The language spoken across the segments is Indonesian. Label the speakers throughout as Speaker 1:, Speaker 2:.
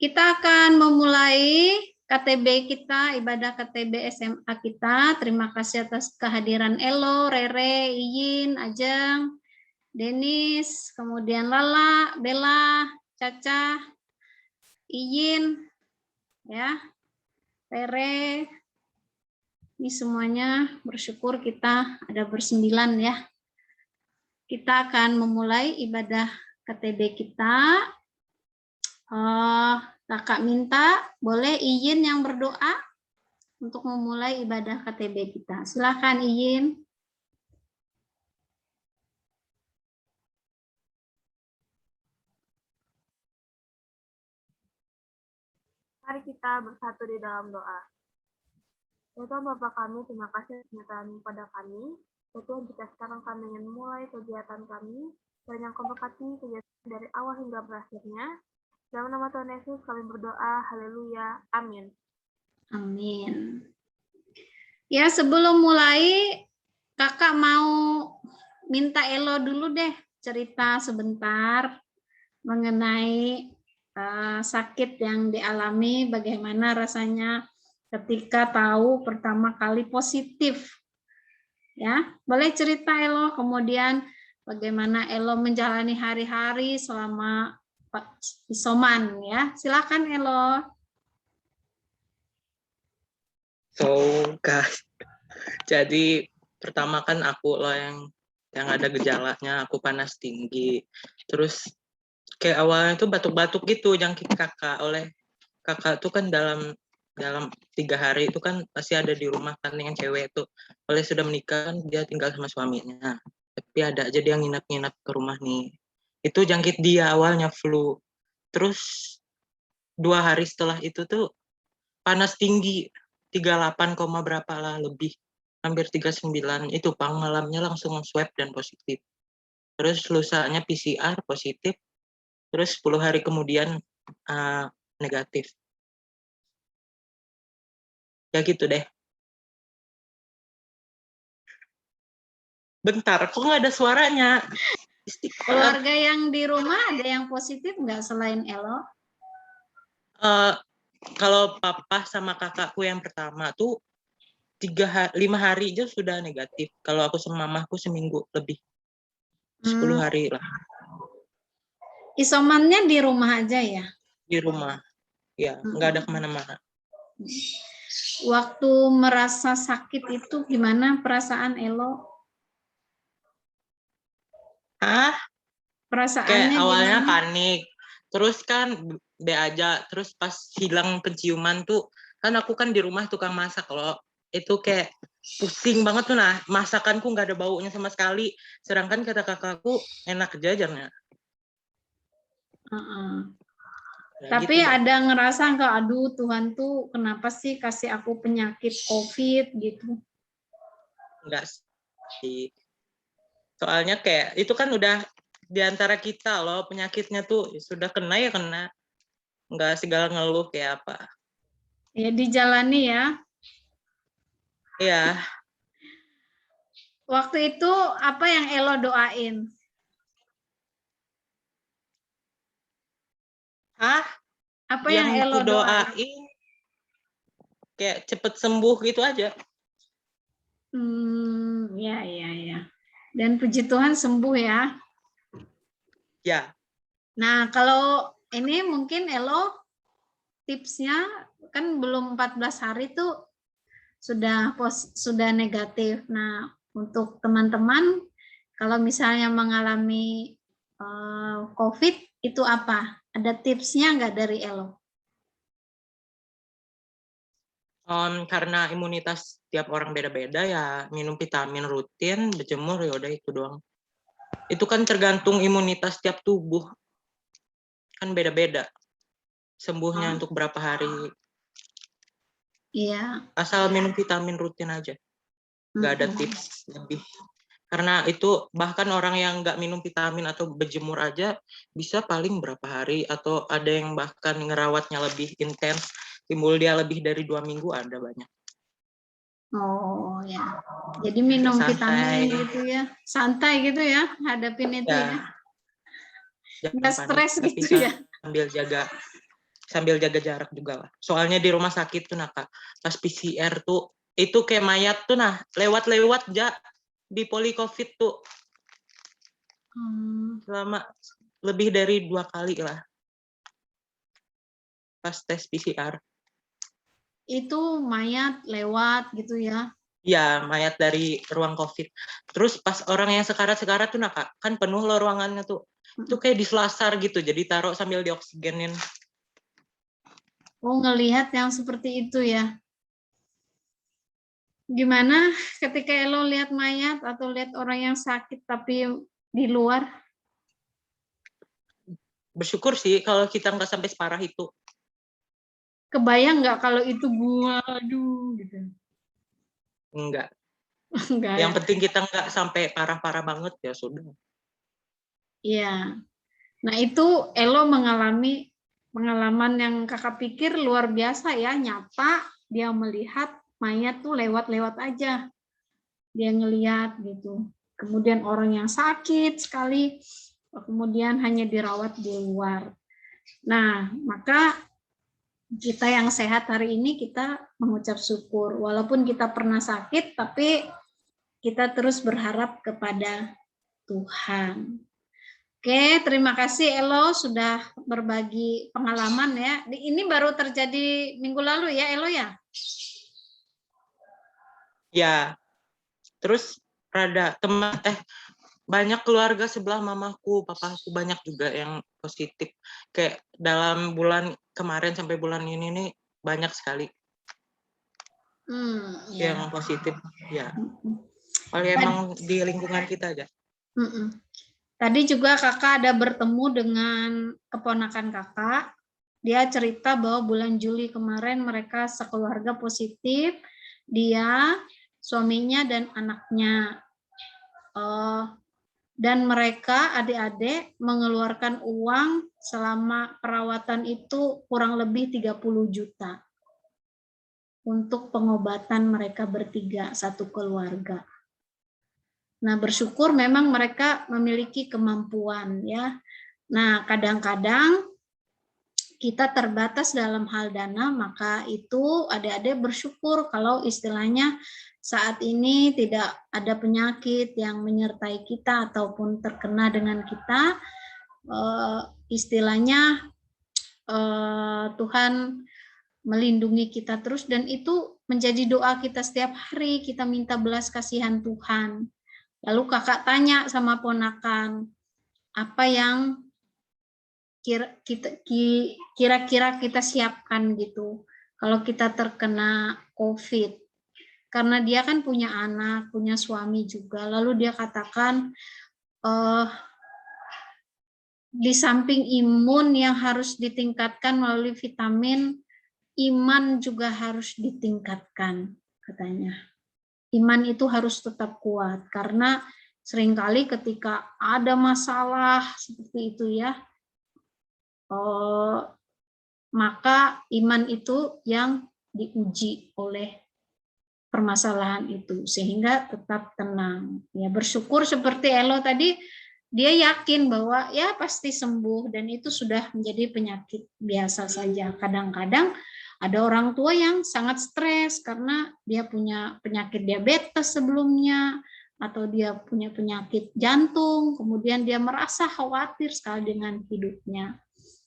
Speaker 1: Kita akan memulai KTB kita, ibadah KTB SMA kita. Terima kasih atas kehadiran Elo, Rere, Iyin, Ajeng, Denis, kemudian Lala, Bella, Caca, Iyin, ya, Rere. Ini semuanya bersyukur kita ada bersembilan ya. Kita akan memulai ibadah KTB kita. Kakak minta boleh izin yang berdoa untuk memulai ibadah KTB kita. Silakan izin.
Speaker 2: Mari kita bersatu di dalam doa. Ya Tuhan Bapa kami, terima kasih penyertaan pada kami. Ya Tuhan, jika sekarang kami ingin mulai kegiatan kami, dan yang kau berkati kegiatan dari awal hingga berakhirnya. Dalam nama Tuhan Yesus kami berdoa, haleluya, amin.
Speaker 1: Amin. Ya, sebelum mulai, kakak mau minta Elo dulu deh cerita sebentar mengenai sakit yang dialami, bagaimana rasanya ketika tahu pertama kali positif. Ya, boleh cerita Elo, kemudian bagaimana Elo menjalani hari-hari selama isoman ya. Silakan Elo.
Speaker 3: So guys, jadi pertama kan aku loh yang ada gejalanya, aku panas tinggi. Terus kayak awalnya tuh batuk-batuk gitu jangkit kakak. Oleh kakak tuh kan dalam 3 hari itu kan pasti ada di rumah kan yang cewek tuh. Oleh sudah menikah kan dia tinggal sama suaminya. Tapi ada aja dia nginap-nginap ke rumah nih. Itu jangkit dia awalnya flu. Terus 2 hari setelah itu tuh panas tinggi 38, berapa lah lebih, hampir 39. Itu pang malamnya langsung swab dan positif. Terus lusanya PCR positif. Terus 10 hari kemudian negatif. Ya gitu deh. Bentar, kok nggak ada suaranya?
Speaker 1: Keluarga yang di rumah ada yang positif nggak selain Elo?
Speaker 3: Kalau papa sama kakakku yang pertama tuh 5 hari aja sudah negatif. Kalau aku sama mamaku seminggu lebih, 10 hari lah.
Speaker 1: Isomannya di rumah aja ya?
Speaker 3: Di rumah, ya nggak ada kemana-mana.
Speaker 1: Waktu merasa sakit itu gimana perasaan Elo?
Speaker 3: Kayak
Speaker 1: Perasaannya
Speaker 3: awalnya
Speaker 1: gimana?
Speaker 3: panik, terus kan be aja, terus pas hilang penciuman tuh, kan aku kan di rumah tukang masak loh, itu kayak pusing banget tuh. Nah, masakanku nggak ada baunya sama sekali, sedangkan kata kakakku enak jajarnya.
Speaker 1: Tapi
Speaker 3: gitu
Speaker 1: ada ngerasa nggak, aduh Tuhan tuh kenapa sih kasih aku penyakit COVID gitu?
Speaker 3: Enggak sih. Soalnya kayak itu kan udah di antara kita loh, penyakitnya tuh sudah kena ya kena. Enggak segala ngeluh kayak apa.
Speaker 1: Ya dijalani ya.
Speaker 3: Iya.
Speaker 1: Waktu itu apa yang Elo doain? Apa yang Elo
Speaker 3: doain? Kayak cepet sembuh gitu aja.
Speaker 1: Ya. Dan puji Tuhan sembuh ya.
Speaker 3: Ya.
Speaker 1: Nah, kalau ini mungkin Elo tipsnya kan belum 14 hari tuh sudah negatif. Nah, untuk teman-teman kalau misalnya mengalami COVID itu apa? Ada tipsnya nggak dari Elo?
Speaker 3: Karena imunitas tiap orang beda-beda ya, minum vitamin rutin, berjemur, ya udah itu doang. Itu kan tergantung imunitas tiap tubuh, kan beda-beda sembuhnya untuk berapa hari.
Speaker 1: Iya.
Speaker 3: Asal minum vitamin rutin aja, nggak ada tips lebih. Karena itu bahkan orang yang nggak minum vitamin atau berjemur aja bisa paling berapa hari, atau ada yang bahkan ngerawatnya lebih intens, timbul dia lebih dari 2 minggu, ada banyak.
Speaker 1: Oh ya, jadi minum vitamin gitu ya, santai gitu ya, hadapin itu ya.
Speaker 3: Jangan
Speaker 1: Nggak
Speaker 3: panik,
Speaker 1: stres
Speaker 3: tapi
Speaker 1: gitu ya.
Speaker 3: sambil jaga sambil jaga jarak juga lah. Soalnya di rumah sakit tuh nah Kak, pas PCR tuh itu kayak mayat tuh nah lewat-lewat di poli COVID tuh selama lebih dari 2 kali lah pas tes PCR.
Speaker 1: Itu mayat lewat gitu ya.
Speaker 3: Ya, mayat dari ruang COVID. Terus pas orang yang sekarat-sekarat tuh nah Kak, kan penuh loh ruangannya tuh. Itu kayak diselasar gitu, jadi taruh sambil dioksigenin.
Speaker 1: Oh, ngelihat yang seperti itu ya. Gimana ketika Elo lihat mayat atau lihat orang yang sakit tapi di luar?
Speaker 3: Bersyukur sih kalau kita nggak sampai separah itu.
Speaker 1: Kebayang nggak kalau itu gua, aduh gitu.
Speaker 3: Enggak.
Speaker 1: Enggak
Speaker 3: Yang
Speaker 1: ya.
Speaker 3: penting kita nggak sampai parah-parah banget ya sudah.
Speaker 1: Iya. Nah, itu Elo mengalami pengalaman yang kakak pikir luar biasa ya, nyata dia melihat mayat tuh lewat-lewat aja. Dia ngelihat gitu. Kemudian orang yang sakit sekali, kemudian hanya dirawat di luar. Nah, maka kita yang sehat hari ini kita mengucap syukur. Walaupun kita pernah sakit, tapi kita terus berharap kepada Tuhan. Oke, terima kasih Elo sudah berbagi pengalaman ya. Ini baru terjadi minggu lalu ya Elo ya?
Speaker 3: Ya, terus banyak keluarga sebelah mamaku, papaku banyak juga yang positif. Kayak dalam bulan kemarin sampai bulan ini nih banyak sekali
Speaker 1: Ya.
Speaker 3: yang positif. Ya, kalau emang di lingkungan kita aja.
Speaker 1: Tadi juga kakak ada bertemu dengan keponakan kakak. Dia cerita bahwa bulan Juli kemarin mereka sekeluarga positif. Dia, suaminya, dan anaknya. Dan mereka adik-adik mengeluarkan uang selama perawatan itu kurang lebih 30 juta. Untuk pengobatan mereka bertiga, satu keluarga. Nah, bersyukur memang mereka memiliki kemampuan ya. Nah, kadang-kadang kita terbatas dalam hal dana, maka itu adik-adik bersyukur kalau istilahnya saat ini tidak ada penyakit yang menyertai kita ataupun terkena dengan kita, istilahnya Tuhan melindungi kita terus, dan itu menjadi doa kita setiap hari, kita minta belas kasihan Tuhan. Lalu kakak tanya sama ponakan, apa yang kira-kira kita siapkan gitu kalau kita terkena COVID. Karena dia kan punya anak, punya suami juga. Lalu dia katakan, di samping imun yang harus ditingkatkan melalui vitamin, iman juga harus ditingkatkan, katanya. Iman itu harus tetap kuat, karena seringkali ketika ada masalah seperti itu ya, maka iman itu yang diuji oleh permasalahan itu, sehingga tetap tenang. Ya, bersyukur seperti Elo tadi, dia yakin bahwa ya pasti sembuh, dan itu sudah menjadi penyakit biasa saja. Kadang-kadang ada orang tua yang sangat stres karena dia punya penyakit diabetes sebelumnya, atau dia punya penyakit jantung, kemudian dia merasa khawatir sekali dengan hidupnya.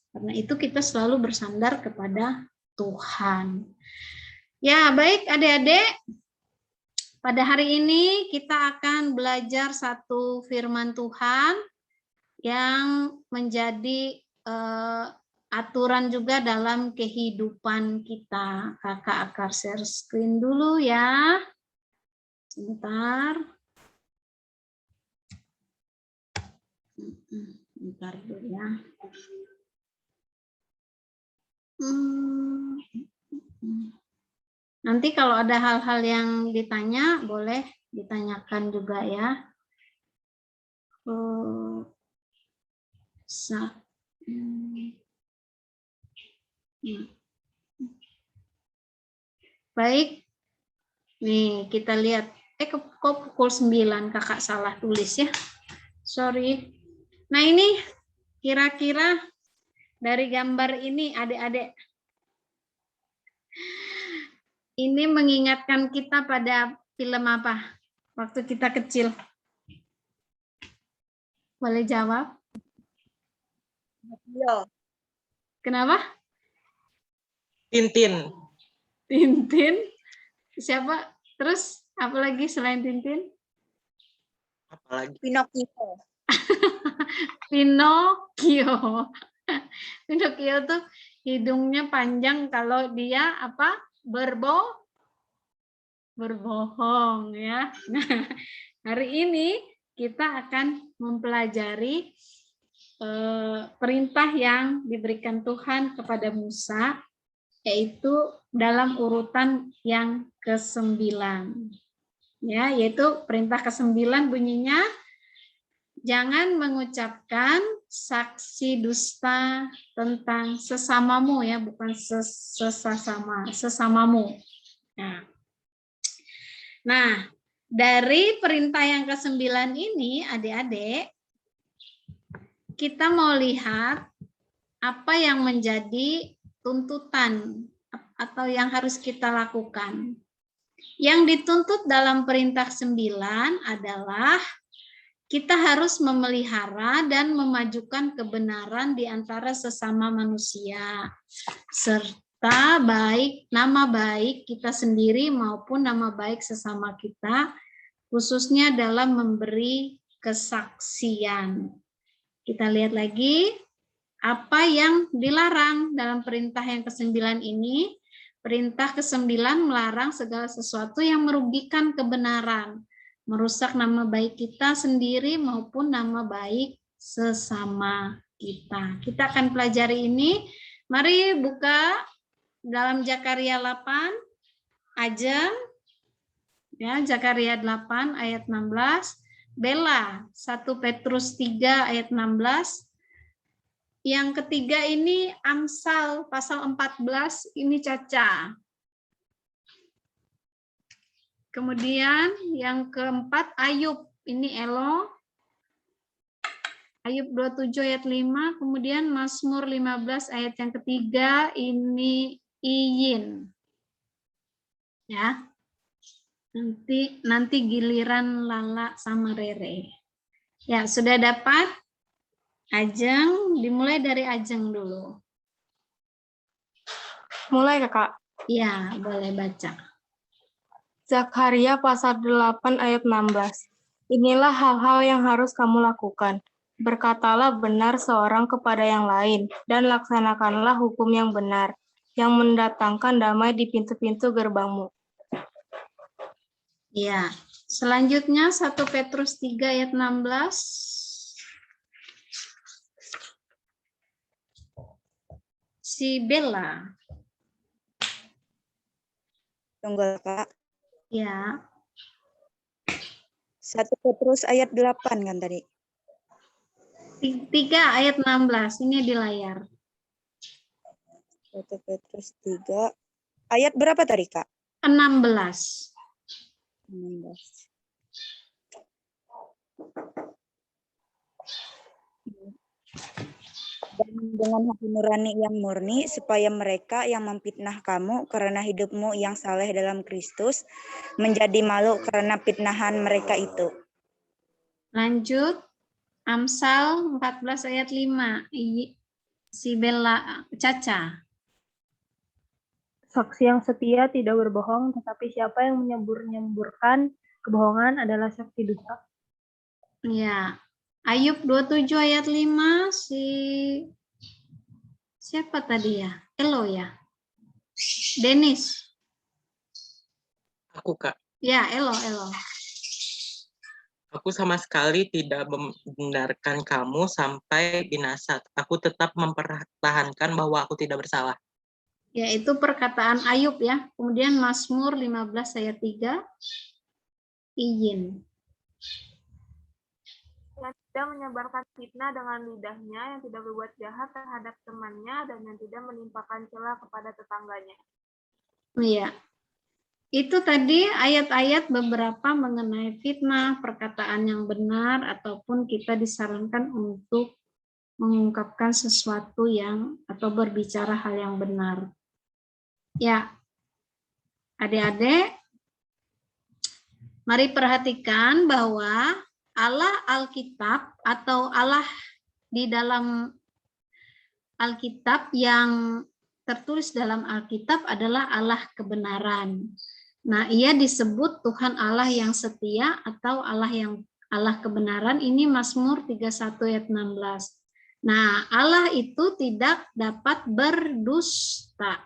Speaker 1: Karena itu kita selalu bersandar kepada Tuhan. Ya, baik adik-adik. Pada hari ini kita akan belajar satu firman Tuhan yang menjadi aturan juga dalam kehidupan kita. Kakak akan share screen dulu ya. Sebentar. Bentar dulu ya. Nanti kalau ada hal-hal yang ditanya, boleh ditanyakan juga ya. Baik, nih kita lihat. Kok pukul 9, kakak salah tulis ya. Sorry. Nah ini kira-kira dari gambar ini adik-adik? Ini mengingatkan kita pada film apa? Waktu kita kecil. Boleh jawab?
Speaker 4: Iya.
Speaker 1: Kenapa?
Speaker 3: Tintin.
Speaker 1: Tintin. Siapa? Terus apa lagi selain Tintin?
Speaker 3: Apalagi?
Speaker 4: Pinocchio.
Speaker 1: Pinocchio. Pinocchio tuh hidungnya panjang kalau dia apa? Berbohong ya. Nah, hari ini kita akan mempelajari perintah yang diberikan Tuhan kepada Musa, yaitu dalam urutan yang ke-9. Ya, yaitu perintah ke-9 bunyinya, jangan mengucapkan saksi dusta tentang sesamamu, ya, bukan sesamamu. Nah, dari perintah yang ke-9 ini, adik-adik, kita mau lihat apa yang menjadi tuntutan atau yang harus kita lakukan. Yang dituntut dalam perintah 9 adalah kita harus memelihara dan memajukan kebenaran di antara sesama manusia, serta baik nama baik kita sendiri maupun nama baik sesama kita, khususnya dalam memberi kesaksian. Kita lihat lagi apa yang dilarang dalam perintah yang ke-9 ini. Perintah ke-9 melarang segala sesuatu yang merugikan kebenaran, merusak nama baik kita sendiri maupun nama baik sesama kita. Kita akan pelajari ini. Mari buka dalam Zakaria 8, Ajeng, ya, Zakaria 8 ayat 16, Bella 1 Petrus 3 ayat 16. Yang ketiga ini Amsal pasal 14, ini Caca. Kemudian yang keempat Ayub, ini Elo. Ayub 27 ayat 5, kemudian Mazmur 15 ayat yang ketiga, ini Iyin. Ya. Nanti giliran Lala sama Rere. Ya, sudah dapat? Ajeng, dimulai dari Ajeng dulu.
Speaker 2: Mulai, Kakak.
Speaker 1: Ya, boleh baca.
Speaker 2: Zakaria pasal 8 ayat 16. Inilah hal-hal yang harus kamu lakukan. Berkatalah benar seorang kepada yang lain, dan laksanakanlah hukum yang benar, yang mendatangkan damai di pintu-pintu gerbangmu.
Speaker 1: Ya, selanjutnya 1 Petrus 3 ayat 16. Si Bella.
Speaker 4: Tunggu, Kak.
Speaker 1: Ya.
Speaker 4: 1 Petrus ayat 8 kan tadi?
Speaker 1: 3 ayat 16, ini di layar.
Speaker 4: 1 Petrus 3. Ayat berapa tadi, Kak?
Speaker 1: 16.
Speaker 4: 16. Dan dengan hati nurani yang murni, supaya mereka yang memfitnah kamu karena hidupmu yang saleh dalam Kristus, menjadi malu karena fitnahan mereka itu.
Speaker 1: Lanjut, Amsal 14 ayat 5, si Bella, Caca.
Speaker 2: Saksi yang setia tidak berbohong, tetapi siapa yang menyembur-nyemburkan kebohongan adalah saksi dusta.
Speaker 1: Ya, Ayub 27 ayat 5, siapa tadi ya? Elo ya? Denis.
Speaker 3: Aku, Kak.
Speaker 1: Ya, Elo.
Speaker 3: Aku sama sekali tidak membenarkan kamu sampai binasa. Aku tetap mempertahankan bahwa aku tidak bersalah.
Speaker 1: Ya, itu perkataan Ayub ya. Kemudian Mazmur 15 ayat 3, Iyin.
Speaker 2: Yang tidak menyebarkan fitnah dengan lidahnya, yang tidak berbuat jahat terhadap temannya, dan yang tidak menimpakan cela kepada tetangganya.
Speaker 1: Iya. Itu tadi ayat-ayat beberapa mengenai fitnah, perkataan yang benar, ataupun kita disarankan untuk mengungkapkan sesuatu yang atau berbicara hal yang benar. Ya, adik-adik, mari perhatikan bahwa Allah Alkitab atau Allah di dalam Alkitab yang tertulis dalam Alkitab adalah Allah kebenaran. Nah, ia disebut Tuhan Allah yang setia atau Allah kebenaran. Ini Mazmur 31 ayat 16. Nah, Allah itu tidak dapat berdusta.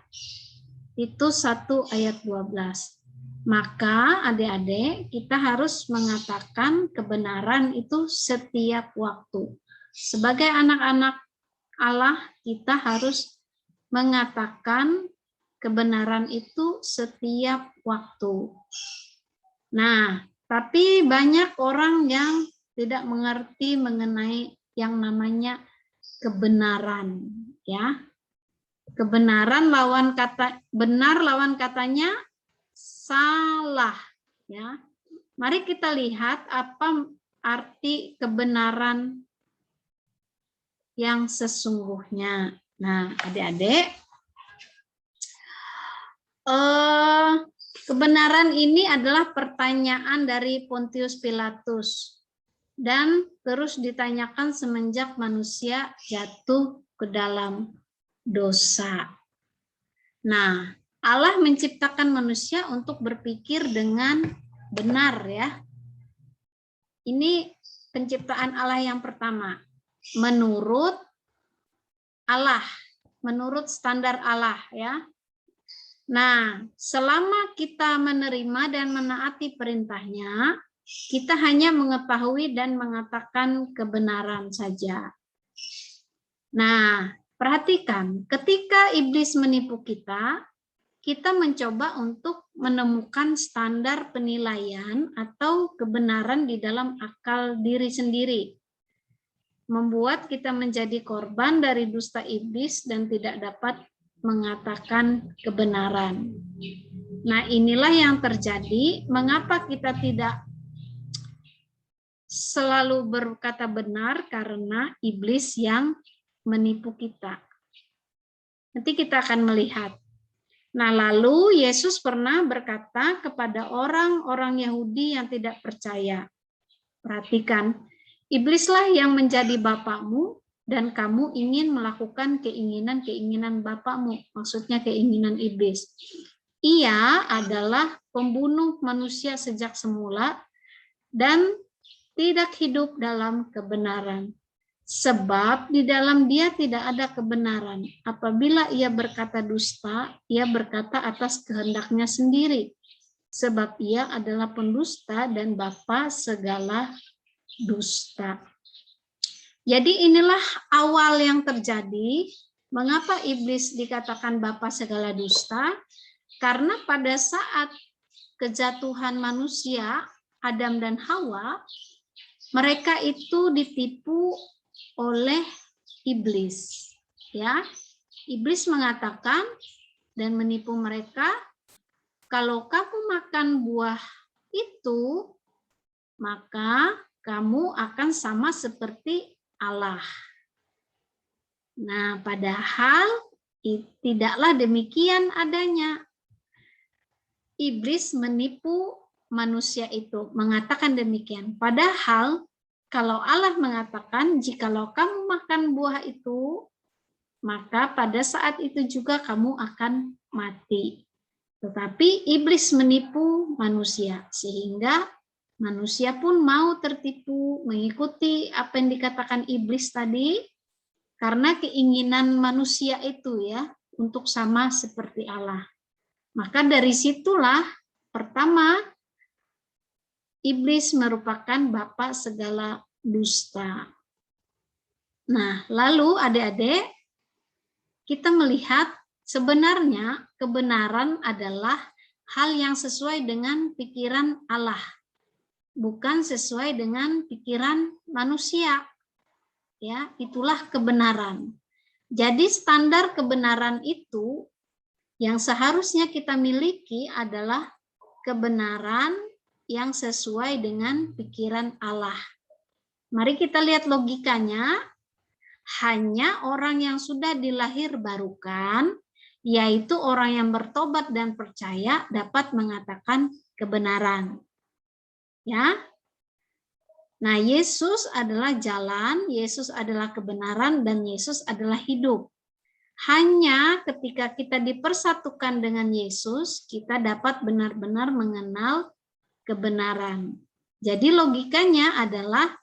Speaker 1: Itu 1 ayat 12. Maka adik-adik kita harus mengatakan kebenaran itu setiap waktu. Sebagai anak-anak Allah kita harus mengatakan kebenaran itu setiap waktu. Nah, tapi banyak orang yang tidak mengerti mengenai yang namanya kebenaran, ya. Kebenaran lawan kata benar, lawan katanya salah, ya. Mari kita lihat apa arti kebenaran yang sesungguhnya. Nah, adik-adik, kebenaran ini adalah pertanyaan dari Pontius Pilatus dan terus ditanyakan semenjak manusia jatuh ke dalam dosa. Nah, Allah menciptakan manusia untuk berpikir dengan benar, ya. Ini penciptaan Allah yang pertama. Menurut Allah, menurut standar Allah, ya. Nah, selama kita menerima dan menaati perintahnya, kita hanya mengetahui dan mengatakan kebenaran saja. Nah, perhatikan, ketika iblis menipu kita, kita mencoba untuk menemukan standar penilaian atau kebenaran di dalam akal diri sendiri, membuat kita menjadi korban dari dusta iblis dan tidak dapat mengatakan kebenaran. Nah, inilah yang terjadi. Mengapa kita tidak selalu berkata benar? Karena iblis yang menipu kita. Nanti kita akan melihat. Nah, lalu Yesus pernah berkata kepada orang-orang Yahudi yang tidak percaya. Perhatikan, iblislah yang menjadi bapakmu dan kamu ingin melakukan keinginan-keinginan bapakmu, maksudnya keinginan iblis. Ia adalah pembunuh manusia sejak semula dan tidak hidup dalam kebenaran. Sebab di dalam dia tidak ada kebenaran. Apabila ia berkata dusta, ia berkata atas kehendaknya sendiri. Sebab ia adalah pendusta dan bapa segala dusta. Jadi inilah awal yang terjadi. Mengapa iblis dikatakan bapa segala dusta? Karena pada saat kejatuhan manusia, Adam dan Hawa, mereka itu ditipu oleh iblis. Ya, iblis mengatakan dan menipu mereka, kalau kamu makan buah itu, maka kamu akan sama seperti Allah. Nah, padahal tidaklah demikian adanya. Iblis menipu manusia itu, mengatakan demikian. Padahal kalau Allah mengatakan, jikalau kamu makan buah itu, maka pada saat itu juga kamu akan mati. Tetapi iblis menipu manusia, sehingga manusia pun mau tertipu, mengikuti apa yang dikatakan iblis tadi, karena keinginan manusia itu ya, untuk sama seperti Allah. Maka dari situlah pertama, iblis merupakan bapa segala dusta. Nah, lalu adik-adik, kita melihat sebenarnya kebenaran adalah hal yang sesuai dengan pikiran Allah, bukan sesuai dengan pikiran manusia. Ya, itulah kebenaran. Jadi standar kebenaran itu yang seharusnya kita miliki adalah kebenaran yang sesuai dengan pikiran Allah. Mari kita lihat logikanya. hanya orang yang sudah dilahirbarukan, yaitu orang yang bertobat dan percaya dapat mengatakan kebenaran. Ya. Nah, Yesus adalah jalan, Yesus adalah kebenaran, dan Yesus adalah hidup. Hanya ketika kita dipersatukan dengan Yesus, kita dapat benar-benar mengenal kebenaran. Jadi logikanya adalah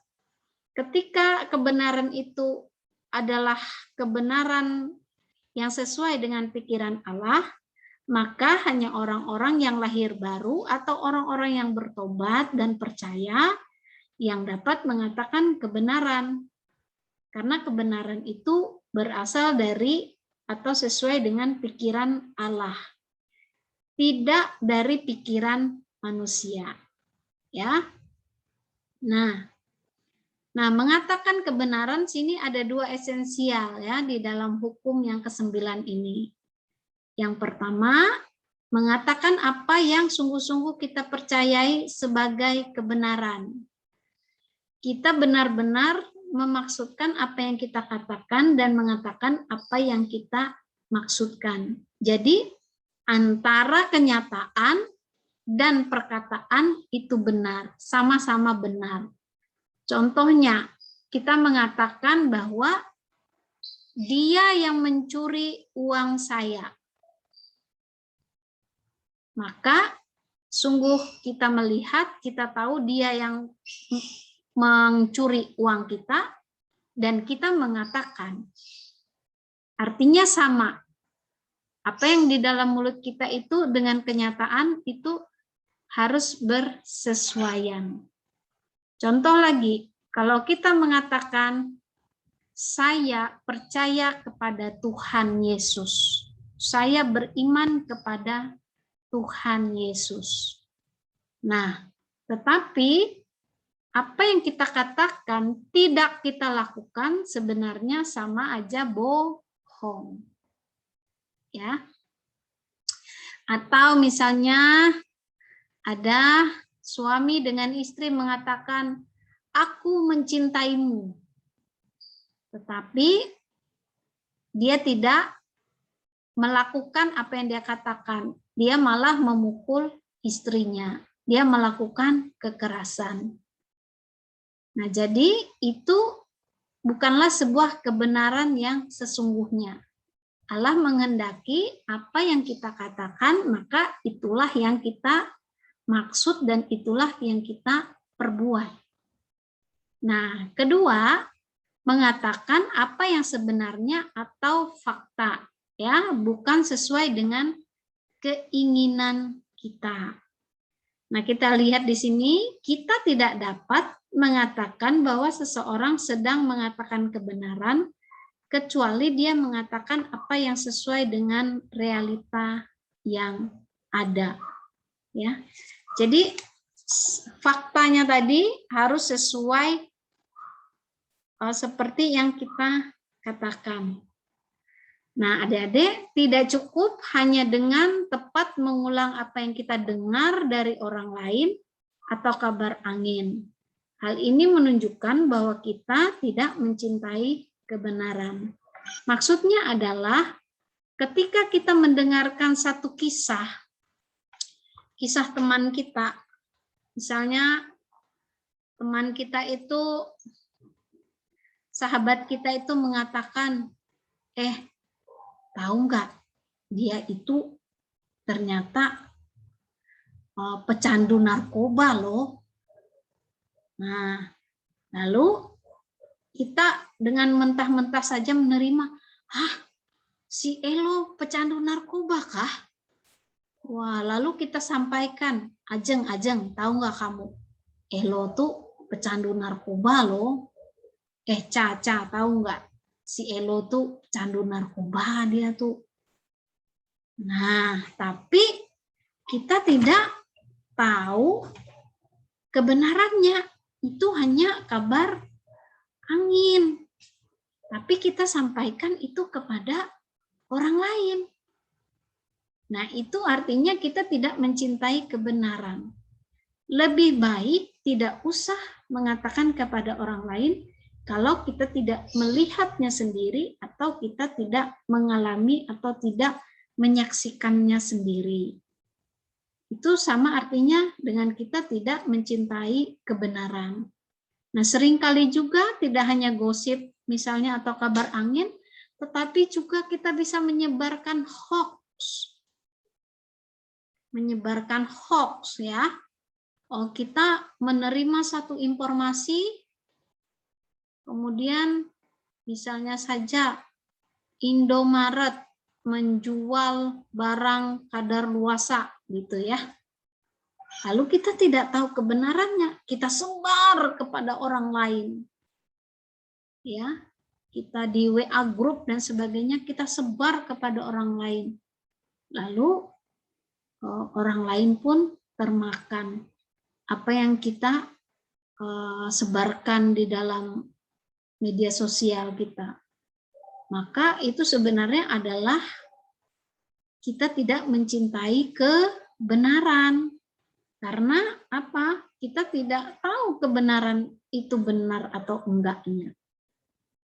Speaker 1: ketika kebenaran itu adalah kebenaran yang sesuai dengan pikiran Allah, maka hanya orang-orang yang lahir baru atau orang-orang yang bertobat dan percaya yang dapat mengatakan kebenaran. Karena kebenaran itu berasal dari atau sesuai dengan pikiran Allah, tidak dari pikiran manusia. Ya. Nah, mengatakan kebenaran sini ada dua esensial ya di dalam hukum yang ke-9 ini. Yang pertama, mengatakan apa yang sungguh-sungguh kita percayai sebagai kebenaran. Kita benar-benar memaksudkan apa yang kita katakan dan mengatakan apa yang kita maksudkan. Jadi antara kenyataan dan perkataan itu benar, sama-sama benar. Contohnya, kita mengatakan bahwa dia yang mencuri uang saya. Maka sungguh kita melihat, kita tahu dia yang mencuri uang kita, dan kita mengatakan. Artinya sama. Apa yang di dalam mulut kita itu dengan kenyataan itu harus bersesuaian. Contoh lagi, kalau kita mengatakan, saya percaya kepada Tuhan Yesus. Saya beriman kepada Tuhan Yesus. Nah, tetapi apa yang kita katakan tidak kita lakukan sebenarnya sama aja bohong. Ya. Atau misalnya ada suami dengan istri mengatakan, aku mencintaimu. Tetapi dia tidak melakukan apa yang dia katakan. Dia malah memukul istrinya. Dia melakukan kekerasan. Nah, jadi itu bukanlah sebuah kebenaran yang sesungguhnya. Allah menghendaki apa yang kita katakan, maka itulah yang kita maksud dan itulah yang kita perbuat. Nah, kedua, mengatakan apa yang sebenarnya atau fakta, ya, bukan sesuai dengan keinginan kita. Nah, kita lihat di sini, kita tidak dapat mengatakan bahwa seseorang sedang mengatakan kebenaran kecuali dia mengatakan apa yang sesuai dengan realita yang ada. Ya. Jadi faktanya tadi harus sesuai seperti yang kita katakan. Nah, adik-adik, tidak cukup hanya dengan tepat mengulang apa yang kita dengar dari orang lain atau kabar angin. Hal ini menunjukkan bahwa kita tidak mencintai kebenaran. Maksudnya adalah ketika kita mendengarkan satu kisah teman kita, misalnya teman kita itu, sahabat kita itu mengatakan, tahu nggak, dia itu ternyata pecandu narkoba loh. Nah, lalu kita dengan mentah-mentah saja menerima, si Elo pecandu narkoba kah? Wah, lalu kita sampaikan, Ajeng, tahu nggak kamu, Elo tuh pecandu narkoba loh. Caca, tahu nggak, si Elo tuh pecandu narkoba dia tuh. Nah, tapi kita tidak tahu kebenarannya. Itu hanya kabar angin. Tapi kita sampaikan itu kepada orang lain. Nah, itu artinya kita tidak mencintai kebenaran. Lebih baik tidak usah mengatakan kepada orang lain kalau kita tidak melihatnya sendiri atau kita tidak mengalami atau tidak menyaksikannya sendiri. Itu sama artinya dengan kita tidak mencintai kebenaran. Nah, seringkali juga tidak hanya gosip misalnya atau kabar angin, tetapi juga kita bisa menyebarkan hoax. Menyebarkan hoax ya. Oh, kita menerima satu informasi, kemudian misalnya saja Indomaret menjual barang kadaluarsa gitu ya. Lalu kita tidak tahu kebenarannya, kita sebar kepada orang lain. Ya, kita di WA group dan sebagainya kita sebar kepada orang lain. Lalu orang lain pun termakan apa yang kita sebarkan di dalam media sosial kita. Maka itu sebenarnya adalah kita tidak mencintai kebenaran. Karena apa? Kita tidak tahu kebenaran itu benar atau enggaknya.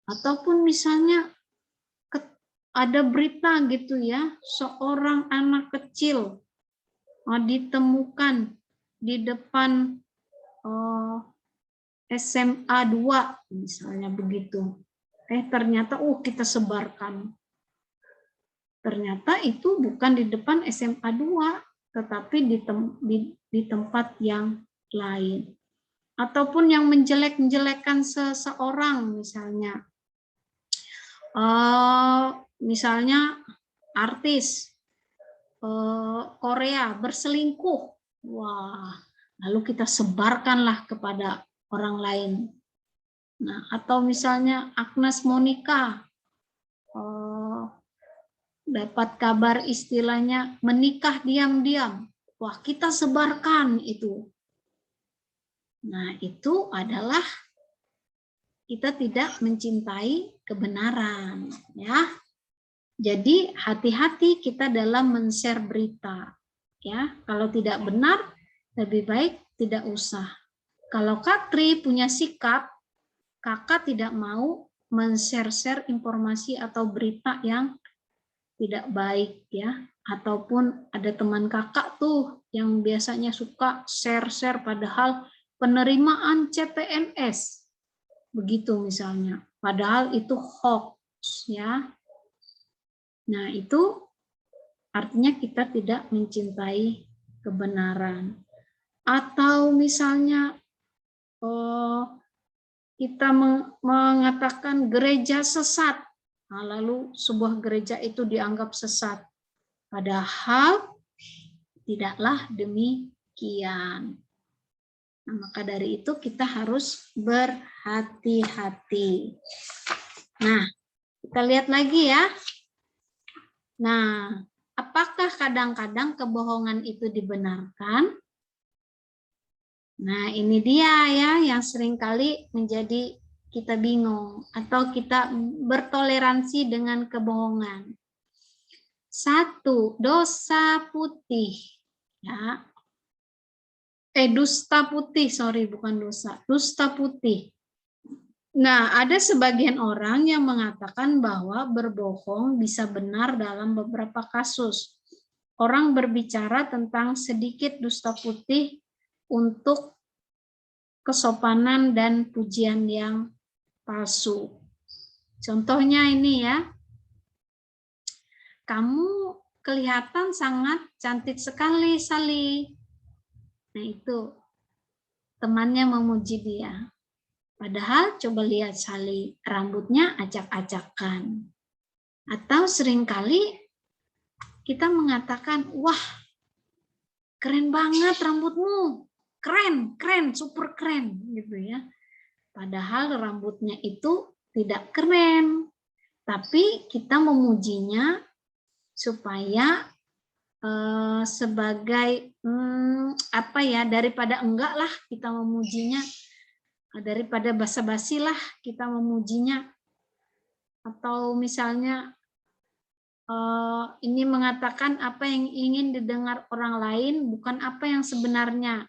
Speaker 1: Ataupun misalnya ada berita gitu ya, seorang anak kecil ditemukan di depan SMA 2 misalnya begitu. Ternyata kita sebarkan. Ternyata itu bukan di depan SMA 2, tetapi di tempat yang lain. Ataupun yang menjelek-menjelekkan seseorang misalnya. Misalnya artis Korea berselingkuh. Wah, lalu kita sebarkanlah kepada orang lain. Nah, atau misalnya Agnes Monica dapat kabar istilahnya menikah diam-diam. Wah, kita sebarkan itu. Nah, itu adalah kita tidak mencintai kebenaran, ya. Jadi hati-hati kita dalam men-share berita, ya. Kalau tidak benar, lebih baik tidak usah. Kalau Katri punya sikap, kakak tidak mau men-share informasi atau berita yang tidak baik ya, ataupun ada teman kakak tuh yang biasanya suka share padahal penerimaan CPNS begitu misalnya, padahal itu hoax ya. Nah, itu artinya kita tidak mencintai kebenaran. Atau misalnya kita mengatakan gereja sesat, nah, lalu sebuah gereja itu dianggap sesat. Padahal tidaklah demikian. Nah, maka dari itu kita harus berhati-hati. Nah, kita lihat lagi ya. Nah, apakah kadang-kadang kebohongan itu dibenarkan? Nah, ini dia ya yang seringkali menjadi kita bingung atau kita bertoleransi dengan kebohongan. 1, dosa putih. Ya. Dusta putih, sorry bukan dosa, dusta putih. Nah, ada sebagian orang yang mengatakan bahwa berbohong bisa benar dalam beberapa kasus. Orang berbicara tentang sedikit dusta putih untuk kesopanan dan pujian yang palsu. Contohnya ini ya, kamu kelihatan sangat cantik sekali, Sally. Nah itu, temannya memuji dia. Padahal coba lihat Sally, rambutnya acak-acakan. Atau seringkali kita mengatakan, wah keren banget rambutmu, keren, super keren gitu ya. Padahal rambutnya itu tidak keren, tapi kita memujinya supaya sebagai apa ya, daripada enggak lah kita memujinya, daripada basa-basi lah kita memujinya. Atau misalnya ini mengatakan apa yang ingin didengar orang lain, bukan apa yang sebenarnya.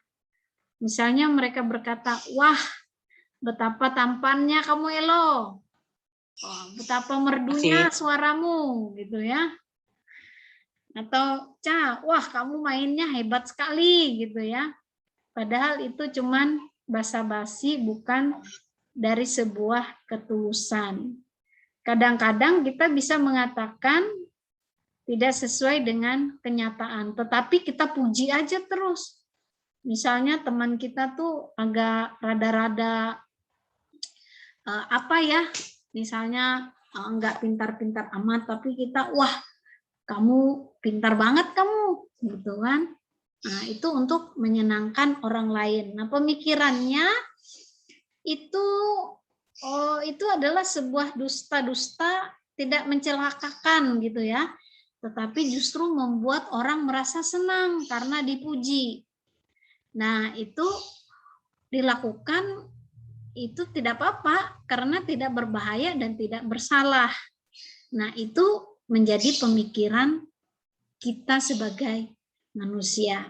Speaker 1: Misalnya mereka berkata, wah betapa tampannya kamu Elo. Oh, betapa merdunya
Speaker 3: Masih.
Speaker 1: suaramu gitu ya. Atau Ca, wah kamu mainnya hebat sekali gitu ya. Padahal itu cuman basa-basi, bukan dari sebuah ketulusan. Kadang-kadang kita bisa mengatakan tidak sesuai dengan kenyataan, tetapi kita puji aja terus. Misalnya teman kita tuh agak rada-rada apa ya, misalnya enggak pintar-pintar amat, tapi kita wah kamu pintar banget kamu, gitu kan. Nah itu untuk menyenangkan orang lain. Nah pemikirannya itu adalah sebuah dusta-dusta, tidak mencelakakan gitu ya, tetapi justru membuat orang merasa senang karena dipuji. Nah itu dilakukan, itu tidak apa-apa karena tidak berbahaya dan tidak bersalah. Nah itu menjadi pemikiran kita sebagai manusia.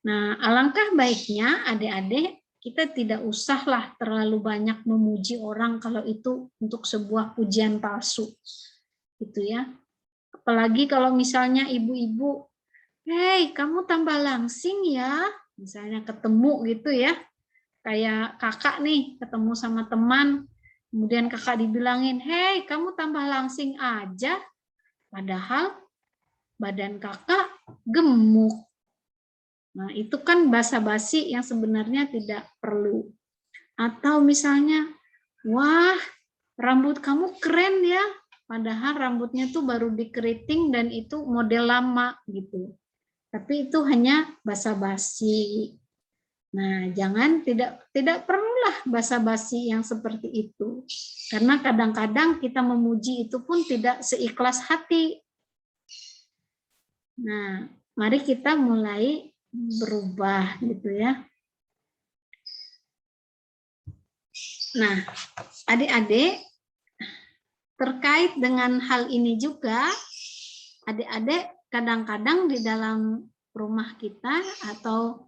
Speaker 1: Nah alangkah baiknya adik-adik kita tidak usahlah terlalu banyak memuji orang kalau itu untuk sebuah pujian palsu, gitu ya. Apalagi kalau misalnya ibu-ibu, "Hei, kamu tambah langsing ya," misalnya ketemu gitu ya, kayak kakak nih ketemu sama teman, kemudian kakak dibilangin, "Hei, kamu tambah langsing aja," padahal badan kakak gemuk. Nah, itu kan basa-basi yang sebenarnya tidak perlu. Atau misalnya, wah, rambut kamu keren ya, padahal rambutnya tuh baru dikeriting dan itu model lama gitu. Tapi itu hanya basa-basi. Nah, jangan tidak perlulah basa-basi yang seperti itu. Karena kadang-kadang kita memuji itu pun tidak seikhlas hati. Nah, mari kita mulai berubah gitu ya. Nah, adik-adik, terkait dengan hal ini juga, adik-adik kadang-kadang di dalam rumah kita atau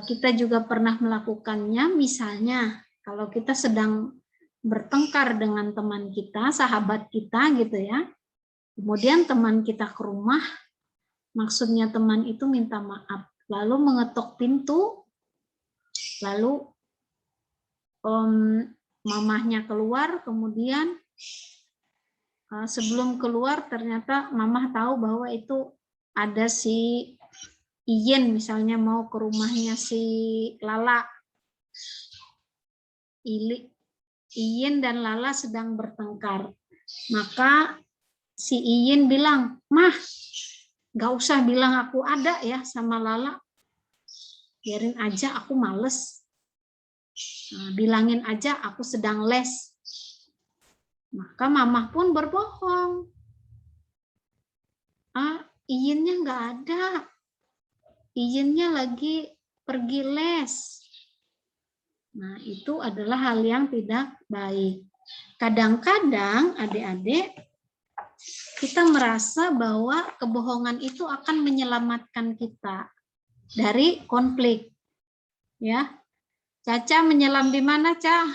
Speaker 1: kita juga pernah melakukannya, misalnya kalau kita sedang bertengkar dengan teman kita, sahabat kita gitu ya, kemudian teman kita ke rumah, maksudnya teman itu minta maaf, lalu mengetok pintu, lalu mamahnya keluar, kemudian sebelum keluar ternyata mamah tahu bahwa itu ada si Iyen misalnya mau ke rumahnya si Lala. Iyen dan Lala sedang bertengkar. Maka si Iyen bilang, "Mah, gak usah bilang aku ada ya sama Lala. Biarin aja aku males. Nah, bilangin aja aku sedang les." Maka mamah pun berbohong. Iyennya nggak ada. Iyennya lagi pergi les. Nah, itu adalah hal yang tidak baik. Kadang-kadang adik-adik kita merasa bahwa kebohongan itu akan menyelamatkan kita dari konflik. Ya. Caca menyelam di mana, Ca?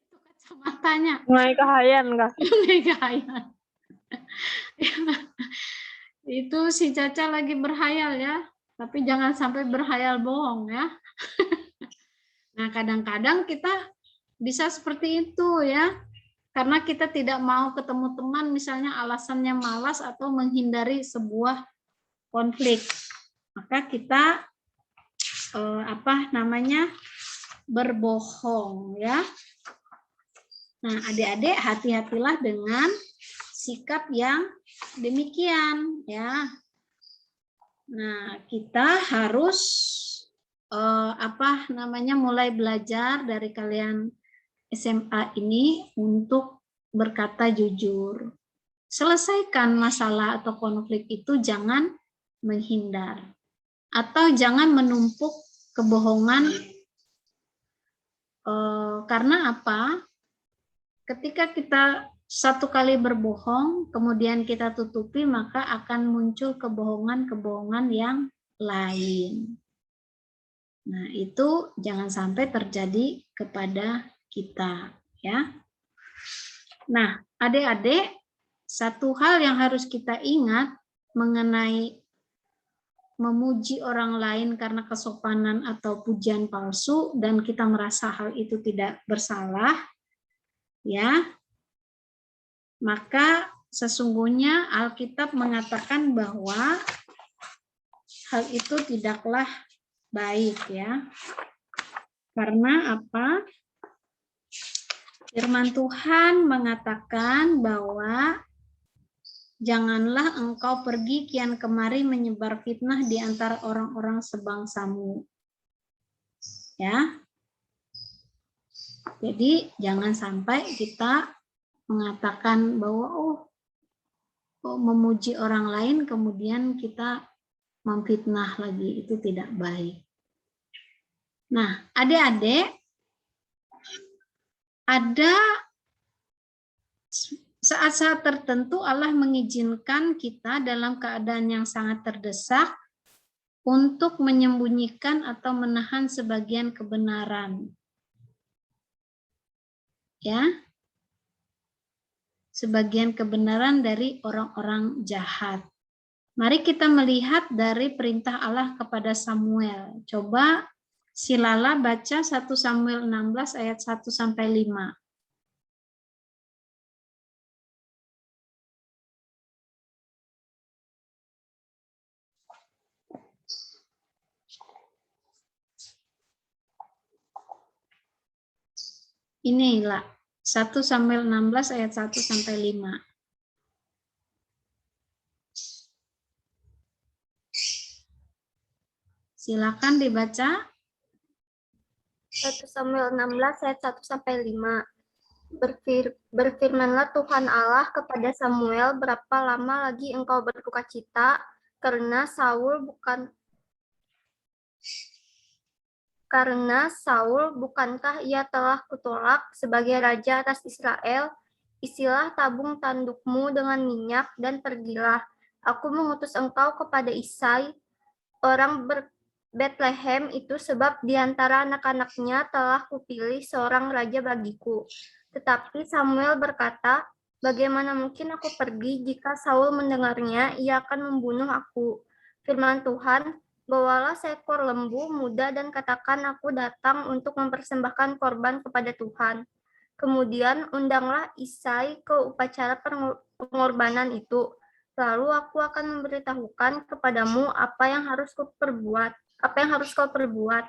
Speaker 1: Itu kacamatanya.
Speaker 2: Mulai kehayan, Kak.
Speaker 1: Mulai kehayan. Itu si Caca lagi berhayal ya, tapi jangan sampai berhayal bohong ya. Nah, kadang-kadang kita bisa seperti itu ya, karena kita tidak mau ketemu teman, misalnya alasannya malas atau menghindari sebuah konflik, maka kita berbohong ya. Nah, adik-adik hati-hatilah dengan sikap yang demikian ya. Nah, kita harus mulai belajar dari kalian SMA ini untuk berkata jujur. Selesaikan masalah atau konflik itu, jangan menghindar atau jangan menumpuk kebohongan. Karena apa? Ketika kita satu kali berbohong, kemudian kita tutupi, maka akan muncul kebohongan-kebohongan yang lain. Nah, itu jangan sampai terjadi kepada kita, ya. Nah, adik-adik, satu hal yang harus kita ingat mengenai memuji orang lain karena kesopanan atau pujian palsu dan kita merasa hal itu tidak bersalah, ya. Maka sesungguhnya Alkitab mengatakan bahwa hal itu tidaklah baik, ya. Karena apa? Firman Tuhan mengatakan bahwa janganlah engkau pergi kian kemari menyebar fitnah di antara orang-orang sebangsamu. Ya. Jadi jangan sampai kita mengatakan bahwa memuji orang lain kemudian kita memfitnah lagi, itu tidak baik. Nah, adik-adik, ada saat-saat tertentu Allah mengizinkan kita dalam keadaan yang sangat terdesak untuk menyembunyikan atau menahan sebagian kebenaran. Ya. Sebagian kebenaran dari orang-orang jahat. Mari kita melihat dari perintah Allah kepada Samuel. Coba si Lala baca 1 Samuel 16 ayat 1 sampai 5. Inilah 1 Samuel 16 ayat 1 sampai 5. Silakan dibaca.
Speaker 2: 1 Samuel 16 ayat 1 sampai 5. Berfirmanlah Tuhan Allah kepada Samuel, berapa lama lagi engkau berduka cita karena Saul bukankah ia telah kutolak sebagai raja atas Israel? Isilah tabung tandukmu dengan minyak dan pergilah. Aku mengutus engkau kepada Isai, orang Bethlehem itu, sebab di antara anak-anaknya telah kupilih seorang raja bagiku. Tetapi Samuel berkata, bagaimana mungkin aku pergi? Jika Saul mendengarnya, ia akan membunuh aku. Firman Tuhan, bawalah seekor lembu muda dan katakan aku datang untuk mempersembahkan korban kepada Tuhan. Kemudian undanglah Isai ke upacara pengorbanan itu. Lalu aku akan memberitahukan kepadamu apa yang harus kau perbuat.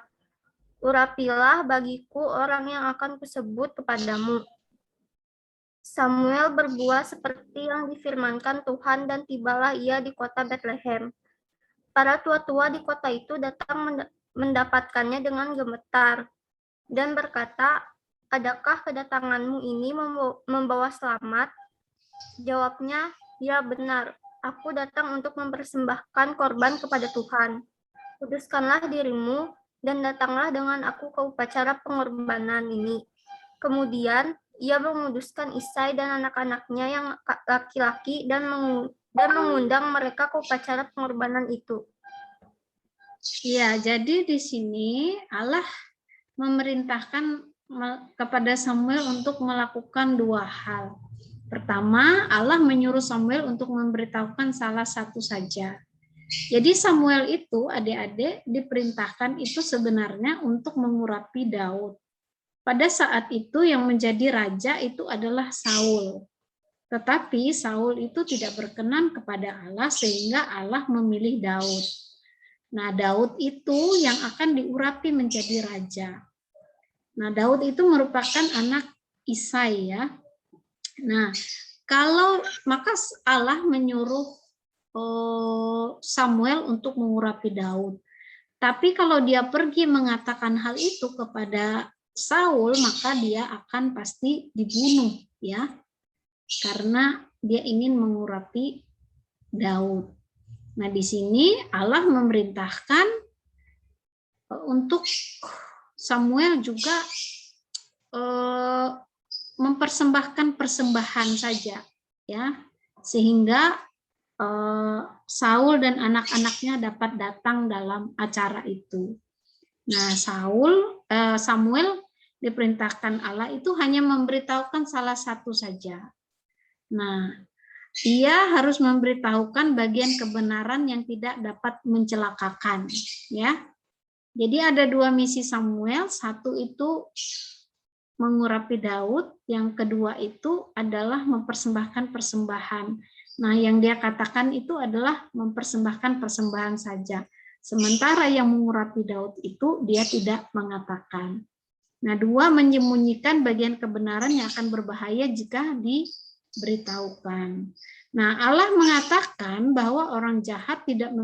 Speaker 2: Urapilah bagiku orang yang akan kusebut kepadamu. Samuel berbuat seperti yang difirmankan Tuhan dan tibalah ia di kota Bethlehem. Para tua-tua di kota itu datang mendapatkannya dengan gemetar dan berkata, adakah kedatanganmu ini membawa selamat? Jawabnya, ya benar, aku datang untuk mempersembahkan korban kepada Tuhan. Kuduskanlah dirimu dan datanglah dengan aku ke upacara pengorbanan ini. Kemudian ia menguduskan Isai dan anak-anaknya yang laki-laki dan mengundang mereka ke upacara pengorbanan itu.
Speaker 1: Ya, jadi di sini Allah memerintahkan kepada Samuel untuk melakukan dua hal. Pertama, Allah menyuruh Samuel untuk memberitahukan salah satu saja. Jadi Samuel itu, adik-adik, diperintahkan itu sebenarnya untuk mengurapi Daud. Pada saat itu yang menjadi raja itu adalah Saul. Tetapi Saul itu tidak berkenan kepada Allah sehingga Allah memilih Daud. Nah, Daud itu yang akan diurapi menjadi raja. Nah, Daud itu merupakan anak Isai, ya. Nah, maka Allah menyuruh Samuel untuk mengurapi Daud. Tapi kalau dia pergi mengatakan hal itu kepada Saul, maka dia akan pasti dibunuh, ya. Karena dia ingin mengurapi Daud. Nah, di sini Allah memerintahkan untuk Samuel juga mempersembahkan persembahan saja, ya, sehingga Saul dan anak-anaknya dapat datang dalam acara itu. Nah, Samuel diperintahkan Allah itu hanya memberitahukan salah satu saja. Nah, ia harus memberitahukan bagian kebenaran yang tidak dapat mencelakakan, ya. Jadi ada dua misi Samuel, satu itu mengurapi Daud, yang kedua itu adalah mempersembahkan persembahan. Nah, yang dia katakan itu adalah mempersembahkan persembahan saja. Sementara yang mengurapi Daud itu dia tidak mengatakan. Nah, dua, menyembunyikan bagian kebenaran yang akan berbahaya jika diberitahukan. Nah, Allah mengatakan bahwa orang jahat tidak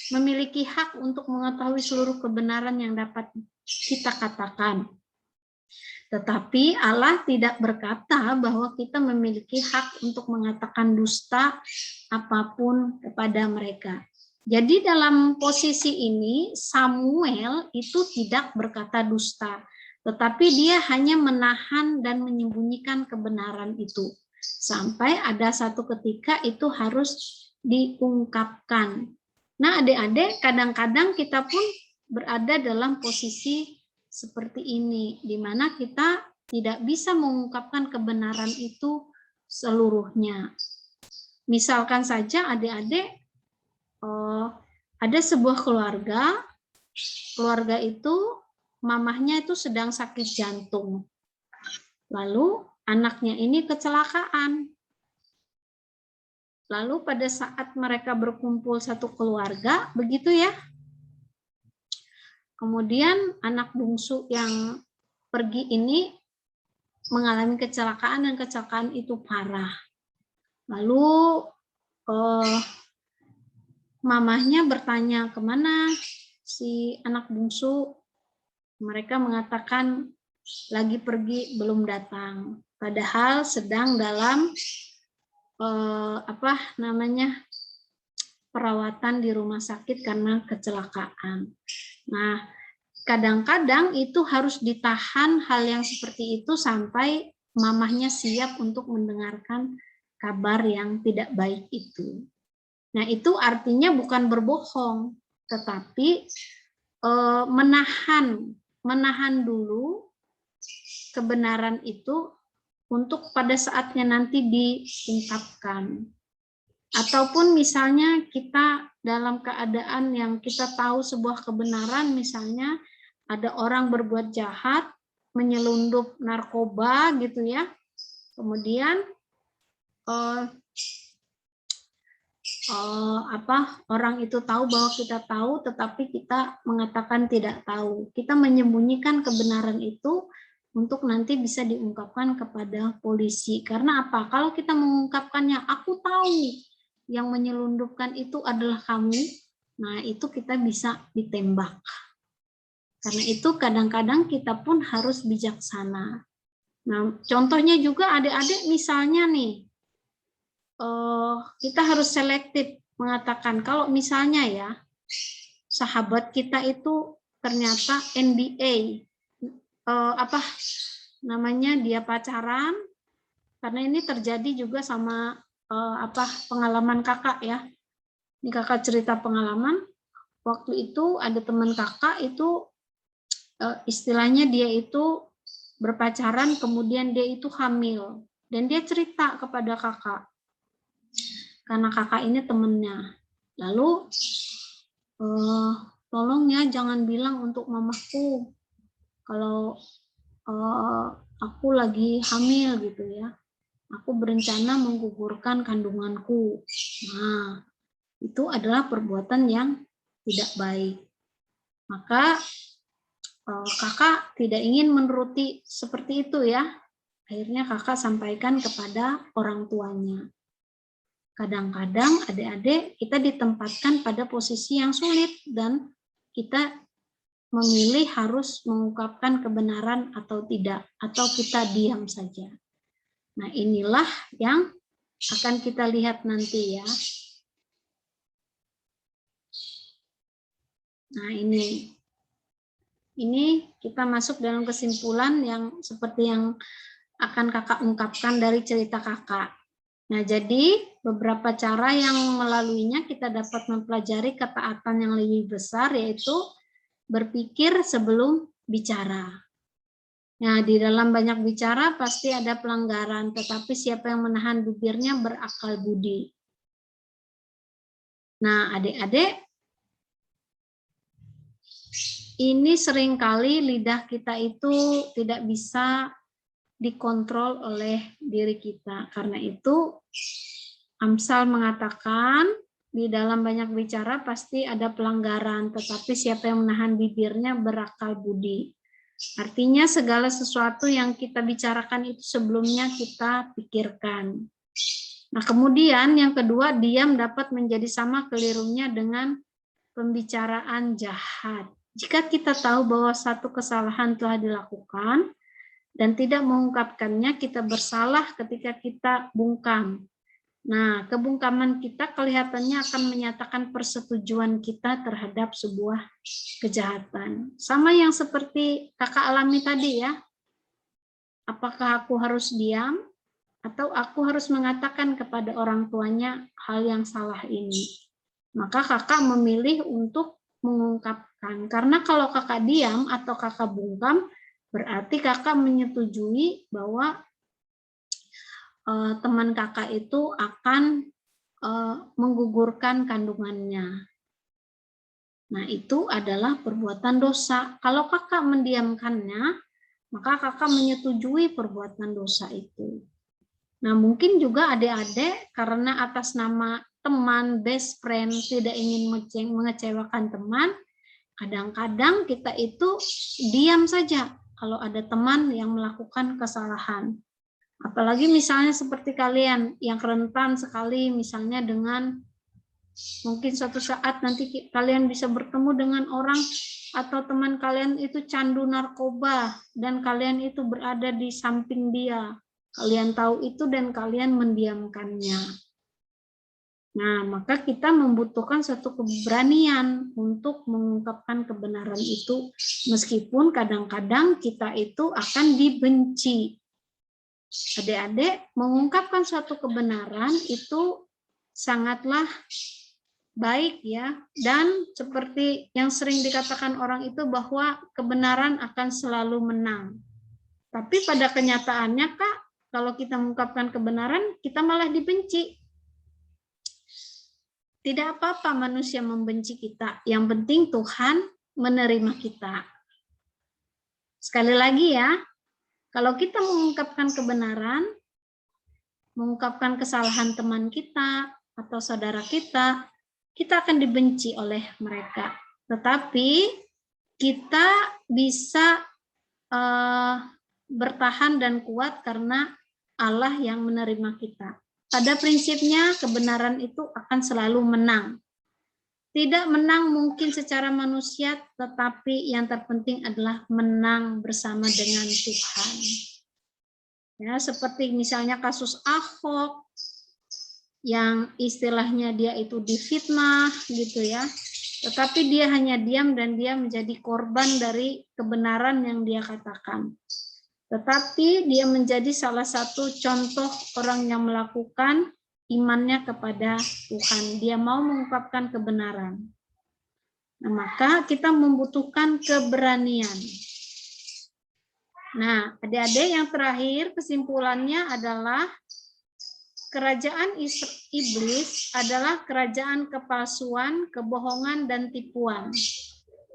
Speaker 1: memiliki hak untuk mengetahui seluruh kebenaran yang dapat kita katakan. Tetapi Allah tidak berkata bahwa kita memiliki hak untuk mengatakan dusta apapun kepada mereka. Jadi dalam posisi ini Samuel itu tidak berkata dusta, tetapi dia hanya menahan dan menyembunyikan kebenaran itu. Sampai ada satu ketika itu harus diungkapkan. Nah, adik-adik, kadang-kadang kita pun berada dalam posisi seperti ini, di mana kita tidak bisa mengungkapkan kebenaran itu seluruhnya. Misalkan saja adik-adik, ada sebuah keluarga itu mamahnya itu sedang sakit jantung. Lalu anaknya ini kecelakaan. Lalu pada saat mereka berkumpul satu keluarga, begitu ya. Kemudian anak bungsu yang pergi ini mengalami kecelakaan dan kecelakaan itu parah. Lalu mamahnya bertanya kemana si anak bungsu. Mereka mengatakan lagi pergi, belum datang. Padahal sedang dalam perawatan di rumah sakit karena kecelakaan. Nah, kadang-kadang itu harus ditahan hal yang seperti itu sampai mamahnya siap untuk mendengarkan kabar yang tidak baik itu. Nah, itu artinya bukan berbohong, tetapi menahan dulu kebenaran itu untuk pada saatnya nanti diungkapkan. Ataupun misalnya kita dalam keadaan yang kita tahu sebuah kebenaran, misalnya ada orang berbuat jahat, menyelundup narkoba gitu ya. Kemudian orang itu tahu bahwa kita tahu, tetapi kita mengatakan tidak tahu. Kita menyembunyikan kebenaran itu untuk nanti bisa diungkapkan kepada polisi. Karena apa? Kalau kita mengungkapkannya, aku tahu yang menyelundupkan itu adalah kamu, nah itu kita bisa ditembak. Karena itu kadang-kadang kita pun harus bijaksana. Nah, contohnya juga adik-adik misalnya nih, kita harus selektif mengatakan kalau misalnya ya, sahabat kita itu ternyata NBA, dia pacaran, karena ini terjadi juga sama pengalaman kakak ya. Ini kakak cerita pengalaman, waktu itu ada teman kakak itu istilahnya dia itu berpacaran, kemudian dia itu hamil, dan dia cerita kepada kakak, karena kakak ini temennya. Lalu tolong ya jangan bilang untuk mamaku kalau aku lagi hamil gitu ya. Aku berencana menggugurkan kandunganku. Nah, itu adalah perbuatan yang tidak baik. Maka kakak tidak ingin menuruti seperti itu ya. Akhirnya kakak sampaikan kepada orang tuanya. Kadang-kadang adik-adik kita ditempatkan pada posisi yang sulit dan kita memilih harus mengungkapkan kebenaran atau tidak, atau kita diam saja. Nah, inilah yang akan kita lihat nanti ya. Nah, ini kita masuk dalam kesimpulan yang seperti yang akan kakak ungkapkan dari cerita kakak. Nah, jadi beberapa cara yang melaluinya kita dapat mempelajari ketaatan yang lebih besar, yaitu berpikir sebelum bicara. Nah, di dalam banyak bicara pasti ada pelanggaran, tetapi siapa yang menahan bibirnya berakal budi. Nah, adik-adik, ini seringkali lidah kita itu tidak bisa dikontrol oleh diri kita. Karena itu, Amsal mengatakan, di dalam banyak bicara pasti ada pelanggaran, tetapi siapa yang menahan bibirnya berakal budi. Artinya segala sesuatu yang kita bicarakan itu sebelumnya kita pikirkan. Nah, kemudian yang kedua, diam dapat menjadi sama kelirunya dengan pembicaraan jahat. Jika kita tahu bahwa satu kesalahan telah dilakukan dan tidak mengungkapkannya, kita bersalah ketika kita bungkam. Nah, kebungkaman kita kelihatannya akan menyatakan persetujuan kita terhadap sebuah kejahatan. Sama yang seperti kakak alami tadi ya. Apakah aku harus diam atau aku harus mengatakan kepada orang tuanya hal yang salah ini? Maka kakak memilih untuk mengungkapkan. Karena kalau kakak diam atau kakak bungkam, berarti kakak menyetujui bahwa teman kakak itu akan menggugurkan kandungannya. Nah, itu adalah perbuatan dosa. Kalau kakak mendiamkannya, maka kakak menyetujui perbuatan dosa itu. Nah, mungkin juga adik-adik karena atas nama teman, best friend, tidak ingin mengecewakan teman, kadang-kadang kita itu diam saja kalau ada teman yang melakukan kesalahan. Apalagi misalnya seperti kalian yang rentan sekali misalnya dengan mungkin suatu saat nanti kalian bisa bertemu dengan orang atau teman kalian itu candu narkoba dan kalian itu berada di samping dia. Kalian tahu itu dan kalian mendiamkannya. Nah, maka kita membutuhkan satu keberanian untuk mengungkapkan kebenaran itu meskipun kadang-kadang kita itu akan dibenci. Adik-adik, mengungkapkan suatu kebenaran itu sangatlah baik ya, dan seperti yang sering dikatakan orang itu bahwa kebenaran akan selalu menang. Tapi pada kenyataannya Kak, kalau kita mengungkapkan kebenaran, kita malah dibenci. Tidak apa-apa manusia membenci kita, yang penting Tuhan menerima kita. Sekali lagi ya, kalau kita mengungkapkan kebenaran, mengungkapkan kesalahan teman kita atau saudara kita akan dibenci oleh mereka. Tetapi kita bisa bertahan dan kuat karena Allah yang menerima kita. Pada prinsipnya kebenaran itu akan selalu menang. Tidak menang mungkin secara manusia, tetapi yang terpenting adalah menang bersama dengan Tuhan. Ya, seperti misalnya kasus Ahok yang istilahnya dia itu difitnah gitu ya. Tetapi dia hanya diam dan dia menjadi korban dari kebenaran yang dia katakan. Tetapi dia menjadi salah satu contoh orang yang melakukan imannya kepada Tuhan. Dia mau mengungkapkan kebenaran. Nah, maka kita membutuhkan keberanian. Nah, adik-adik yang terakhir kesimpulannya adalah kerajaan iblis adalah kerajaan kepalsuan, kebohongan, dan tipuan.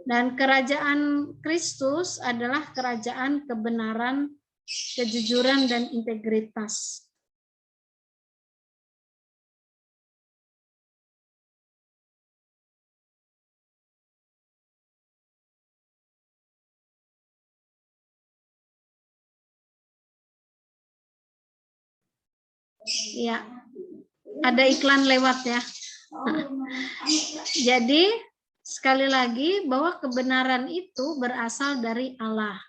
Speaker 1: Dan kerajaan Kristus adalah kerajaan kebenaran, kejujuran, dan integritas. Ya, ada iklan lewat ya. Jadi sekali lagi bahwa kebenaran itu berasal dari Allah.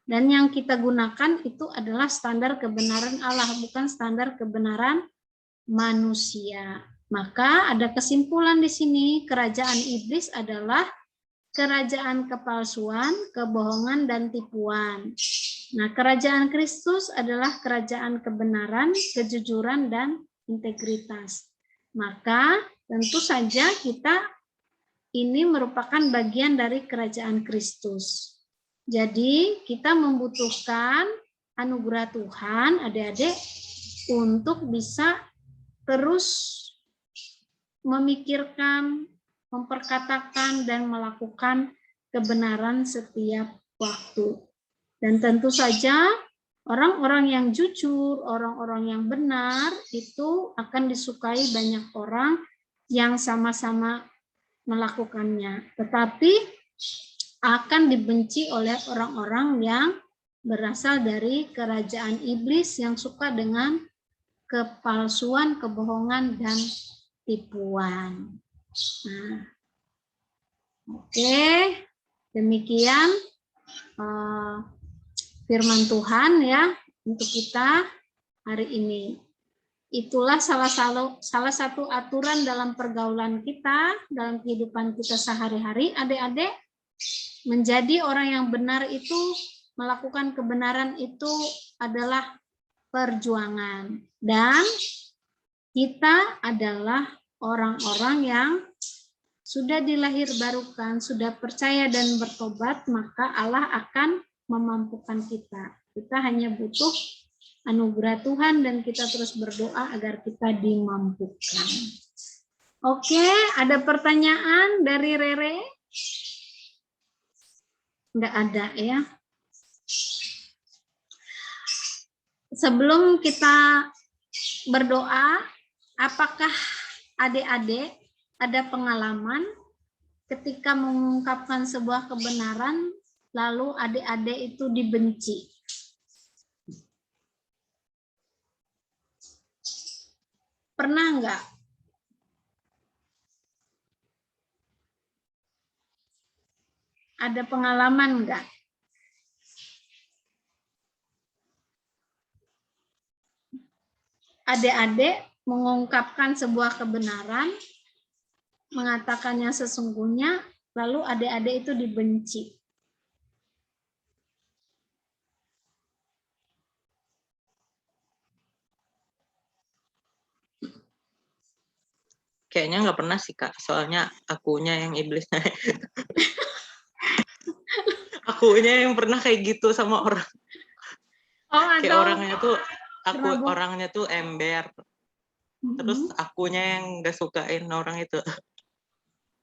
Speaker 1: Dan yang kita gunakan itu adalah standar kebenaran Allah, bukan standar kebenaran manusia. Maka ada kesimpulan di sini, kerajaan iblis adalah kerajaan kepalsuan, kebohongan, dan tipuan. Nah, kerajaan Kristus adalah kerajaan kebenaran, kejujuran, dan integritas. Maka tentu saja kita ini merupakan bagian dari kerajaan Kristus. Jadi kita membutuhkan anugerah Tuhan, adik-adik, untuk bisa terus memikirkan, memperkatakan, dan melakukan kebenaran setiap waktu. Dan tentu saja orang-orang yang jujur, orang-orang yang benar itu akan disukai banyak orang yang sama-sama melakukannya. Tetapi akan dibenci oleh orang-orang yang berasal dari kerajaan iblis yang suka dengan kepalsuan, kebohongan, dan tipuan. Nah, oke, demikian firman Tuhan ya untuk kita hari ini. Itulah salah satu aturan dalam pergaulan kita, dalam kehidupan kita sehari-hari. Adik-adik, menjadi orang yang benar itu, melakukan kebenaran itu adalah perjuangan. Dan kita adalah orang-orang yang sudah dilahirbarukan, sudah percaya dan bertobat, maka Allah akan memampukan kita. Kita hanya butuh anugerah Tuhan dan kita terus berdoa agar kita dimampukan. Oke, ada pertanyaan dari Rere? Enggak ada ya. Sebelum kita berdoa, apakah adik-adik ada pengalaman ketika mengungkapkan sebuah kebenaran, lalu adik-adik itu dibenci? Pernah enggak? Ada pengalaman enggak? Adik-adik mengungkapkan sebuah kebenaran, mengatakannya sesungguhnya, lalu adik-adik itu dibenci.
Speaker 3: Kayaknya nggak pernah sih, Kak. Soalnya akunya yang iblisnya. Akunya yang pernah kayak gitu sama orang.
Speaker 1: Oh,
Speaker 3: Kayak
Speaker 1: atau
Speaker 3: orangnya tuh ember. Terus akunya yang nggak sukain orang itu.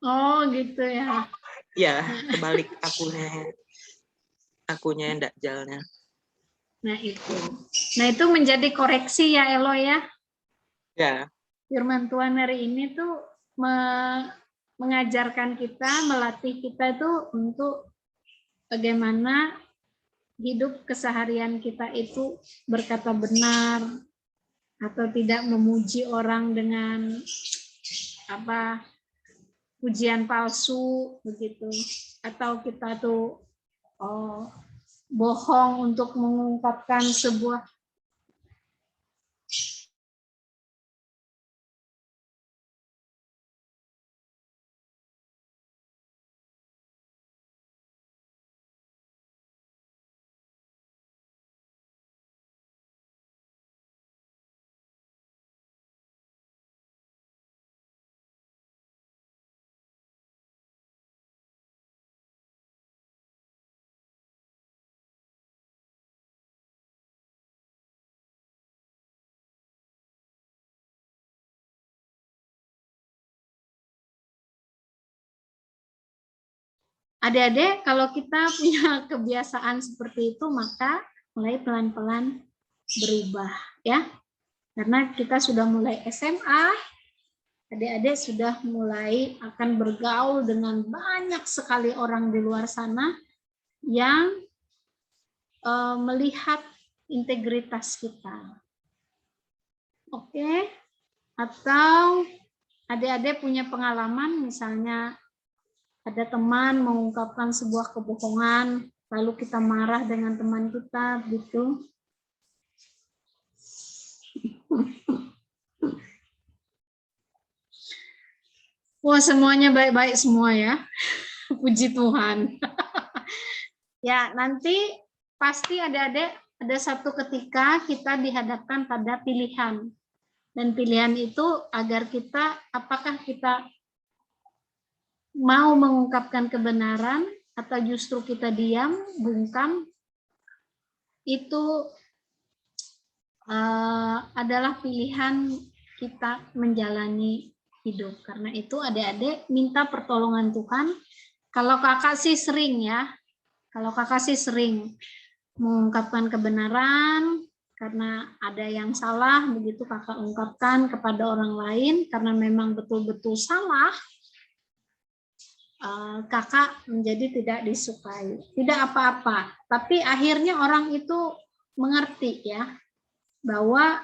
Speaker 1: Oh, gitu ya.
Speaker 3: Ya, kebalik akunya yang dakjalnya.
Speaker 1: Nah, itu menjadi koreksi ya, Elo ya.
Speaker 3: Ya.
Speaker 1: Firman Tuhan hari ini tuh mengajarkan kita, melatih kita tuh untuk bagaimana hidup keseharian kita itu berkata benar atau tidak memuji orang dengan pujian palsu begitu, atau kita tuh bohong untuk mengungkapkan sebuah adik-adik, kalau kita punya kebiasaan seperti itu, maka mulai pelan-pelan berubah ya. Karena kita sudah mulai SMA, adik-adik sudah mulai akan bergaul dengan banyak sekali orang di luar sana yang melihat integritas kita. Oke? Atau adik-adik punya pengalaman, misalnya ada teman mengungkapkan sebuah kebohongan, lalu kita marah dengan teman kita, gitu. Wah, semuanya baik-baik semua ya. Puji Tuhan. Ya, nanti pasti adik-adik ada satu ketika kita dihadapkan pada pilihan. Dan pilihan itu agar kita, apakah kita mau mengungkapkan kebenaran atau justru kita diam, bungkam, itu adalah pilihan kita menjalani hidup. Karena itu adik-adik minta pertolongan Tuhan. Kalau kakak sih sering ya, kalau kakak sih sering mengungkapkan kebenaran, karena ada yang salah, begitu kakak ungkapkan kepada orang lain, karena memang betul-betul salah, kakak menjadi tidak disukai. Tidak apa-apa, tapi akhirnya orang itu mengerti ya, bahwa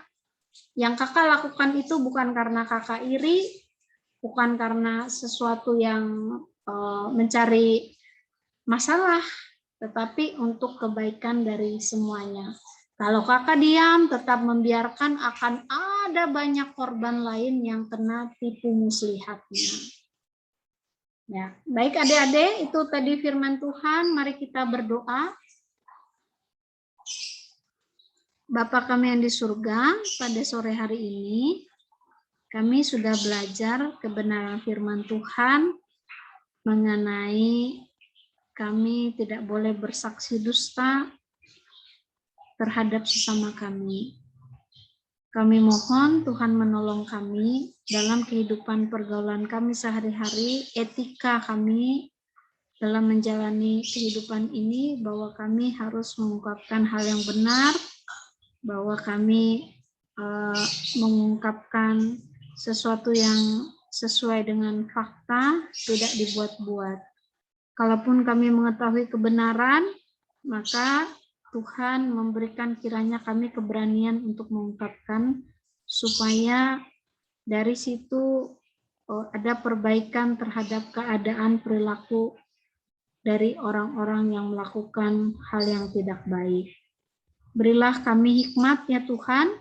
Speaker 1: yang kakak lakukan itu bukan karena kakak iri, bukan karena sesuatu yang mencari masalah, tetapi untuk kebaikan dari semuanya. Kalau kakak diam, tetap membiarkan, akan ada banyak korban lain yang kena tipu muslihatnya. Ya, baik adik-adik, itu tadi firman Tuhan. Mari kita berdoa. Bapa kami yang di surga, pada sore hari ini kami sudah belajar kebenaran firman Tuhan mengenai kami tidak boleh bersaksi dusta terhadap sesama kami. Kami mohon Tuhan menolong kami dalam kehidupan pergaulan kami sehari-hari, etika kami dalam menjalani kehidupan ini, bahwa kami harus mengungkapkan hal yang benar, bahwa kami mengungkapkan sesuatu yang sesuai dengan fakta, tidak dibuat-buat. Kalaupun kami mengetahui kebenaran, maka Tuhan memberikan kiranya kami keberanian untuk mengungkapkan, supaya dari situ ada perbaikan terhadap keadaan perilaku dari orang-orang yang melakukan hal yang tidak baik. Berilah kami hikmat ya Tuhan,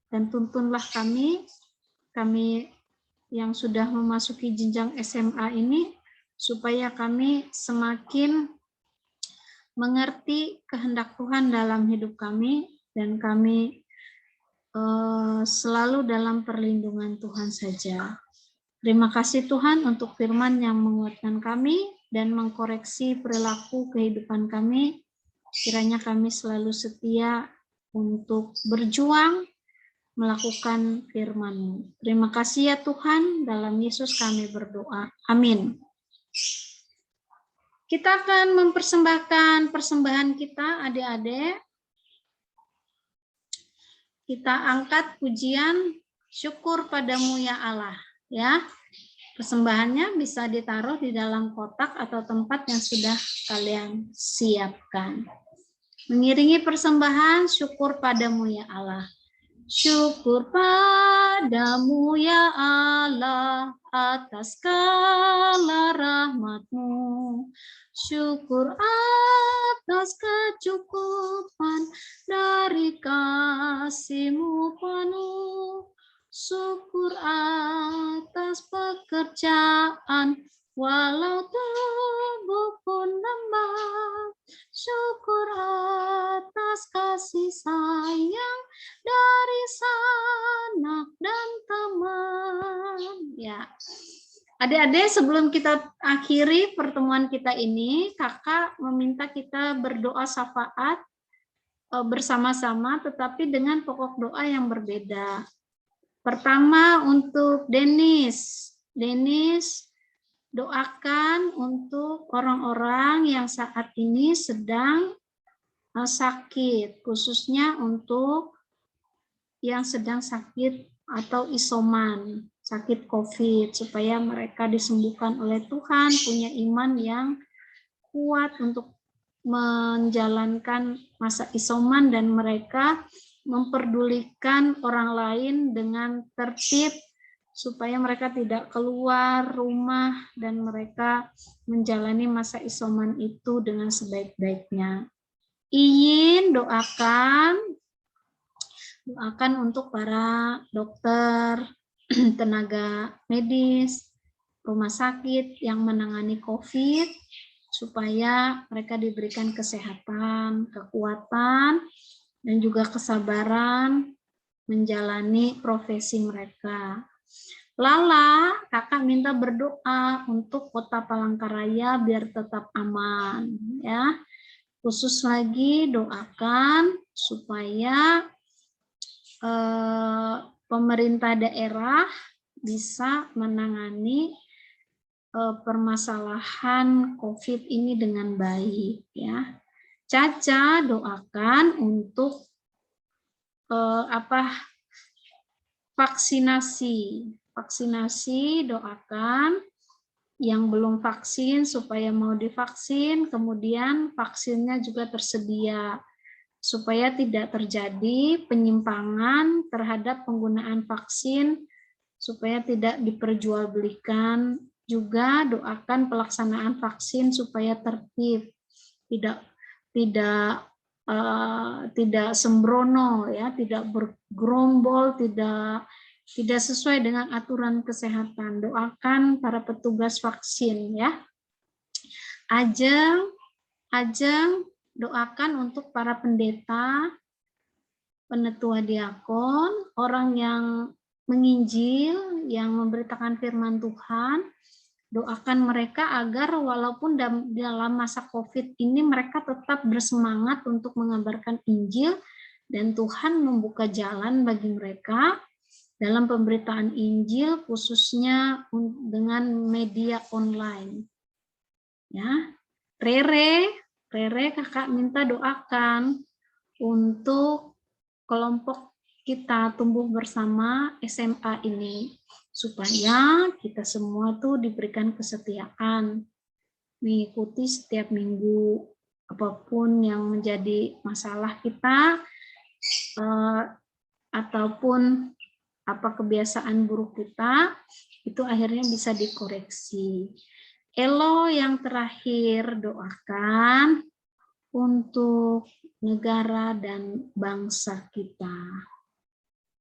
Speaker 1: dan tuntunlah kami yang sudah memasuki jenjang SMA ini, supaya kami semakin mengerti kehendak Tuhan dalam hidup kami, dan kami selalu dalam perlindungan Tuhan saja. Terima kasih Tuhan untuk firman yang menguatkan kami dan mengkoreksi perilaku kehidupan kami. Kiranya kami selalu setia untuk berjuang melakukan firman-Mu. Terima kasih ya Tuhan, dalam Yesus kami berdoa. Amin. Kita akan mempersembahkan persembahan kita, adik-adik. Kita angkat pujian syukur padamu ya Allah. Ya, persembahannya bisa ditaruh di dalam kotak atau tempat yang sudah kalian siapkan. Mengiringi persembahan syukur padamu ya Allah. Syukur padamu ya Allah atas segala rahmat-Mu. Syukur atas kecukupan dari kasih-Mu penuh. Syukur atas pekerjaan walau tubuh pun lemah. Syukur atas kasih sayang dari sanak dan teman. Ya, adik-adik, sebelum kita akhiri pertemuan kita ini, kakak meminta kita berdoa syafaat bersama-sama, tetapi dengan pokok doa yang berbeda. Pertama untuk Denis. Denis, doakan untuk orang-orang yang saat ini sedang sakit, khususnya untuk yang sedang sakit atau isoman, sakit COVID, supaya mereka disembuhkan oleh Tuhan, punya iman yang kuat untuk menjalankan masa isoman, dan mereka memperdulikan orang lain dengan tertib, supaya mereka tidak keluar rumah dan mereka menjalani masa isoman itu dengan sebaik-baiknya. Izin doakan untuk para dokter, tenaga medis, rumah sakit yang menangani COVID, supaya mereka diberikan kesehatan, kekuatan, dan juga kesabaran menjalani profesi mereka. Lala, kakak minta berdoa untuk Kota Palangkaraya biar tetap aman, ya. Khusus lagi doakan supaya pemerintah daerah bisa menangani permasalahan COVID ini dengan baik, ya. Caca doakan untuk vaksinasi doakan yang belum vaksin supaya mau divaksin, kemudian vaksinnya juga tersedia supaya tidak terjadi penyimpangan terhadap penggunaan vaksin, supaya tidak diperjualbelikan. Juga doakan pelaksanaan vaksin supaya tertib, tidak sembrono, ya, tidak bergerombol, tidak sesuai dengan aturan kesehatan. Doakan para petugas vaksin, ya. Ajeng doakan untuk para pendeta, penetua diakon, orang yang menginjil, yang memberitakan firman Tuhan. Doakan mereka agar walaupun dalam masa COVID ini mereka tetap bersemangat untuk mengabarkan Injil dan Tuhan membuka jalan bagi mereka dalam pemberitaan Injil, khususnya dengan media online. Ya, Rere kakak minta doakan untuk kelompok kita tumbuh bersama SMA ini, supaya kita semua tuh diberikan kesetiaan, mengikuti setiap minggu apapun yang menjadi masalah kita, ataupun apa kebiasaan buruk kita, itu akhirnya bisa dikoreksi. Elo yang terakhir doakan untuk negara dan bangsa kita,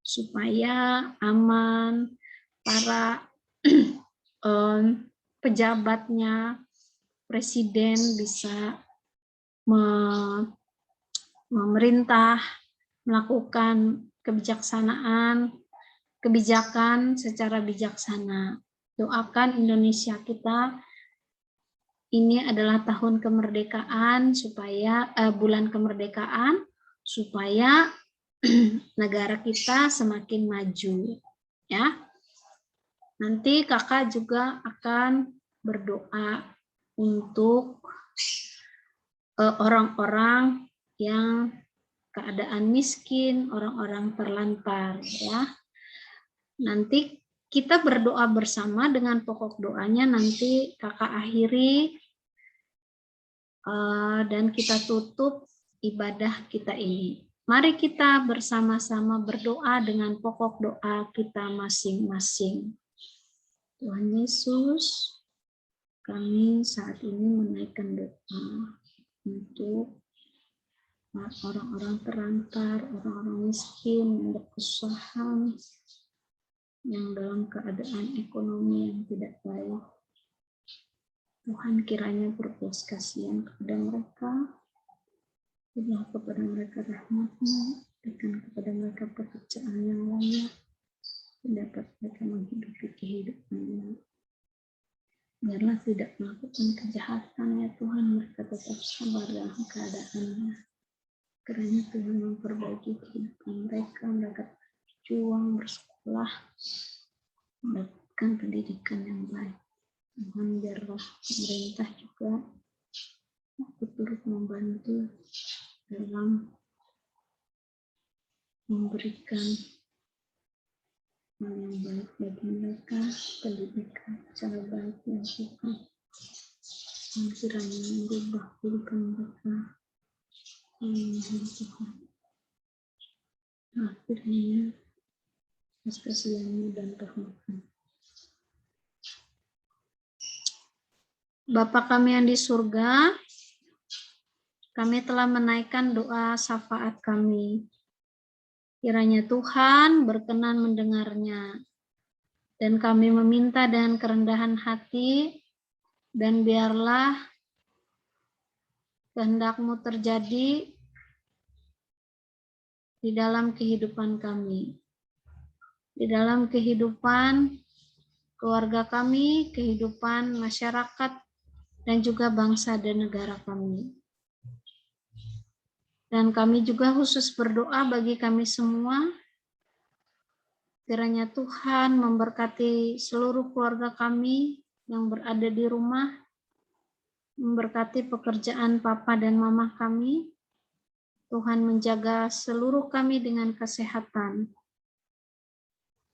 Speaker 1: supaya aman, para pejabatnya, presiden bisa memerintah, melakukan kebijakan secara bijaksana. Doakan Indonesia kita, ini adalah tahun kemerdekaan, supaya bulan kemerdekaan, supaya negara kita semakin maju, ya. Nanti kakak juga akan berdoa untuk orang-orang yang keadaan miskin, orang-orang terlantar, ya. Nanti kita berdoa bersama dengan pokok doanya, nanti kakak akhiri dan kita tutup ibadah kita ini. Mari kita bersama-sama berdoa dengan pokok doa kita masing-masing. Tuhan Yesus, kami saat ini menaikkan doa untuk orang-orang terlantar, orang-orang miskin yang berkesusahan, yang dalam keadaan ekonomi yang tidak baik. Tuhan kiranya berbelas kasihan kepada mereka, berilah kepada mereka rahmat-Mu, berikan kepada mereka pekerjaan yang layak, dapat mereka menghidupi kehidupannya. Biarlah tidak melakukan kejahatan, ya Tuhan, mereka tetap sabar dalam keadaannya. Kiranya Tuhan memperbaiki kehidupan mereka, mereka berjuang, bersekolah, mendapatkan pendidikan yang baik. Tuhan, biarlah pemerintah juga turut membantu dalam memberikan hal yang baik bagi mereka, pendidikan cara baik yang Tuhan. Dan kiranya merubah kehidupan mereka. Tuhan. Akhirnya, atas kasihan-Mu dan rahmat-Mu. Bapa kami yang di surga, kami telah menaikkan doa syafaat kami. Kiranya Tuhan berkenan mendengarnya. Dan kami meminta dengan kerendahan hati, dan biarlah kehendak-Mu terjadi di dalam kehidupan kami. Di dalam kehidupan keluarga kami, kehidupan masyarakat, dan juga bangsa dan negara kami. Dan kami juga khusus berdoa bagi kami semua, kiranya Tuhan memberkati seluruh keluarga kami yang berada di rumah, memberkati pekerjaan Papa dan Mama kami. Tuhan menjaga seluruh kami dengan kesehatan.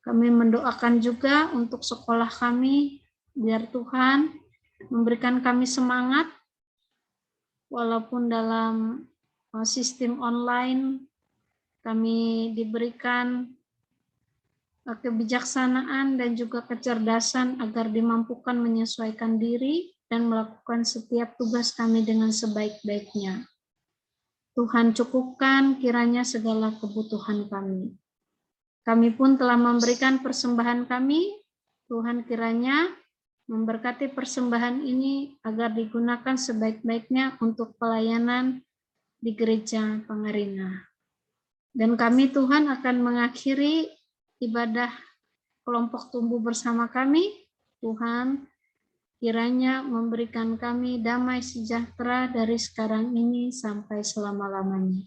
Speaker 1: Kami mendoakan juga untuk sekolah kami, biar Tuhan memberikan kami semangat, walaupun dalam sistem online kami diberikan kebijaksanaan dan juga kecerdasan agar dimampukan menyesuaikan diri dan melakukan setiap tugas kami dengan sebaik-baiknya. Tuhan cukupkan kiranya segala kebutuhan kami. Kami pun telah memberikan persembahan kami. Tuhan kiranya memberkati persembahan ini agar digunakan sebaik-baiknya untuk pelayanan di Gereja Pangaringa. Dan kami Tuhan akan mengakhiri ibadah kelompok tumbuh bersama kami. Tuhan kiranya memberikan kami damai sejahtera dari sekarang ini sampai selama-lamanya.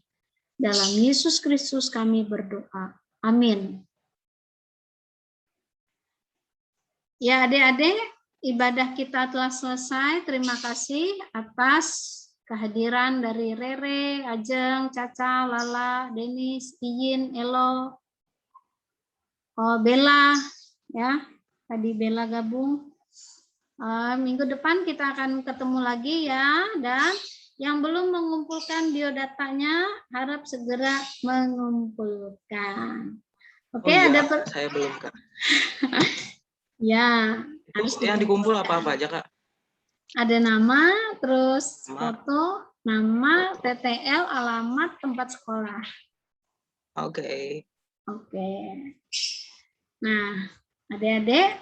Speaker 1: Dalam Yesus Kristus kami berdoa. Amin. Ya adik-adik, ibadah kita telah selesai. Terima kasih atas kehadiran dari Rere, Ajeng, Caca, Lala, Denis, Iyin, Elo, Bella, ya tadi Bella gabung. Minggu depan kita akan ketemu lagi ya, dan yang belum mengumpulkan biodatanya harap segera mengumpulkan. Oke,
Speaker 3: iya,
Speaker 1: ada
Speaker 3: saya belum, Kak.
Speaker 1: Ya, harus
Speaker 3: Yang dikumpul apa-apa aja, Kak?
Speaker 1: Ada nama, terus
Speaker 3: Nama.
Speaker 1: foto, nama, TTL, alamat, tempat sekolah.
Speaker 3: Oke.
Speaker 1: Oke. Nah, adik-adik,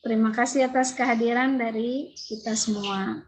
Speaker 1: terima kasih atas kehadiran dari kita semua.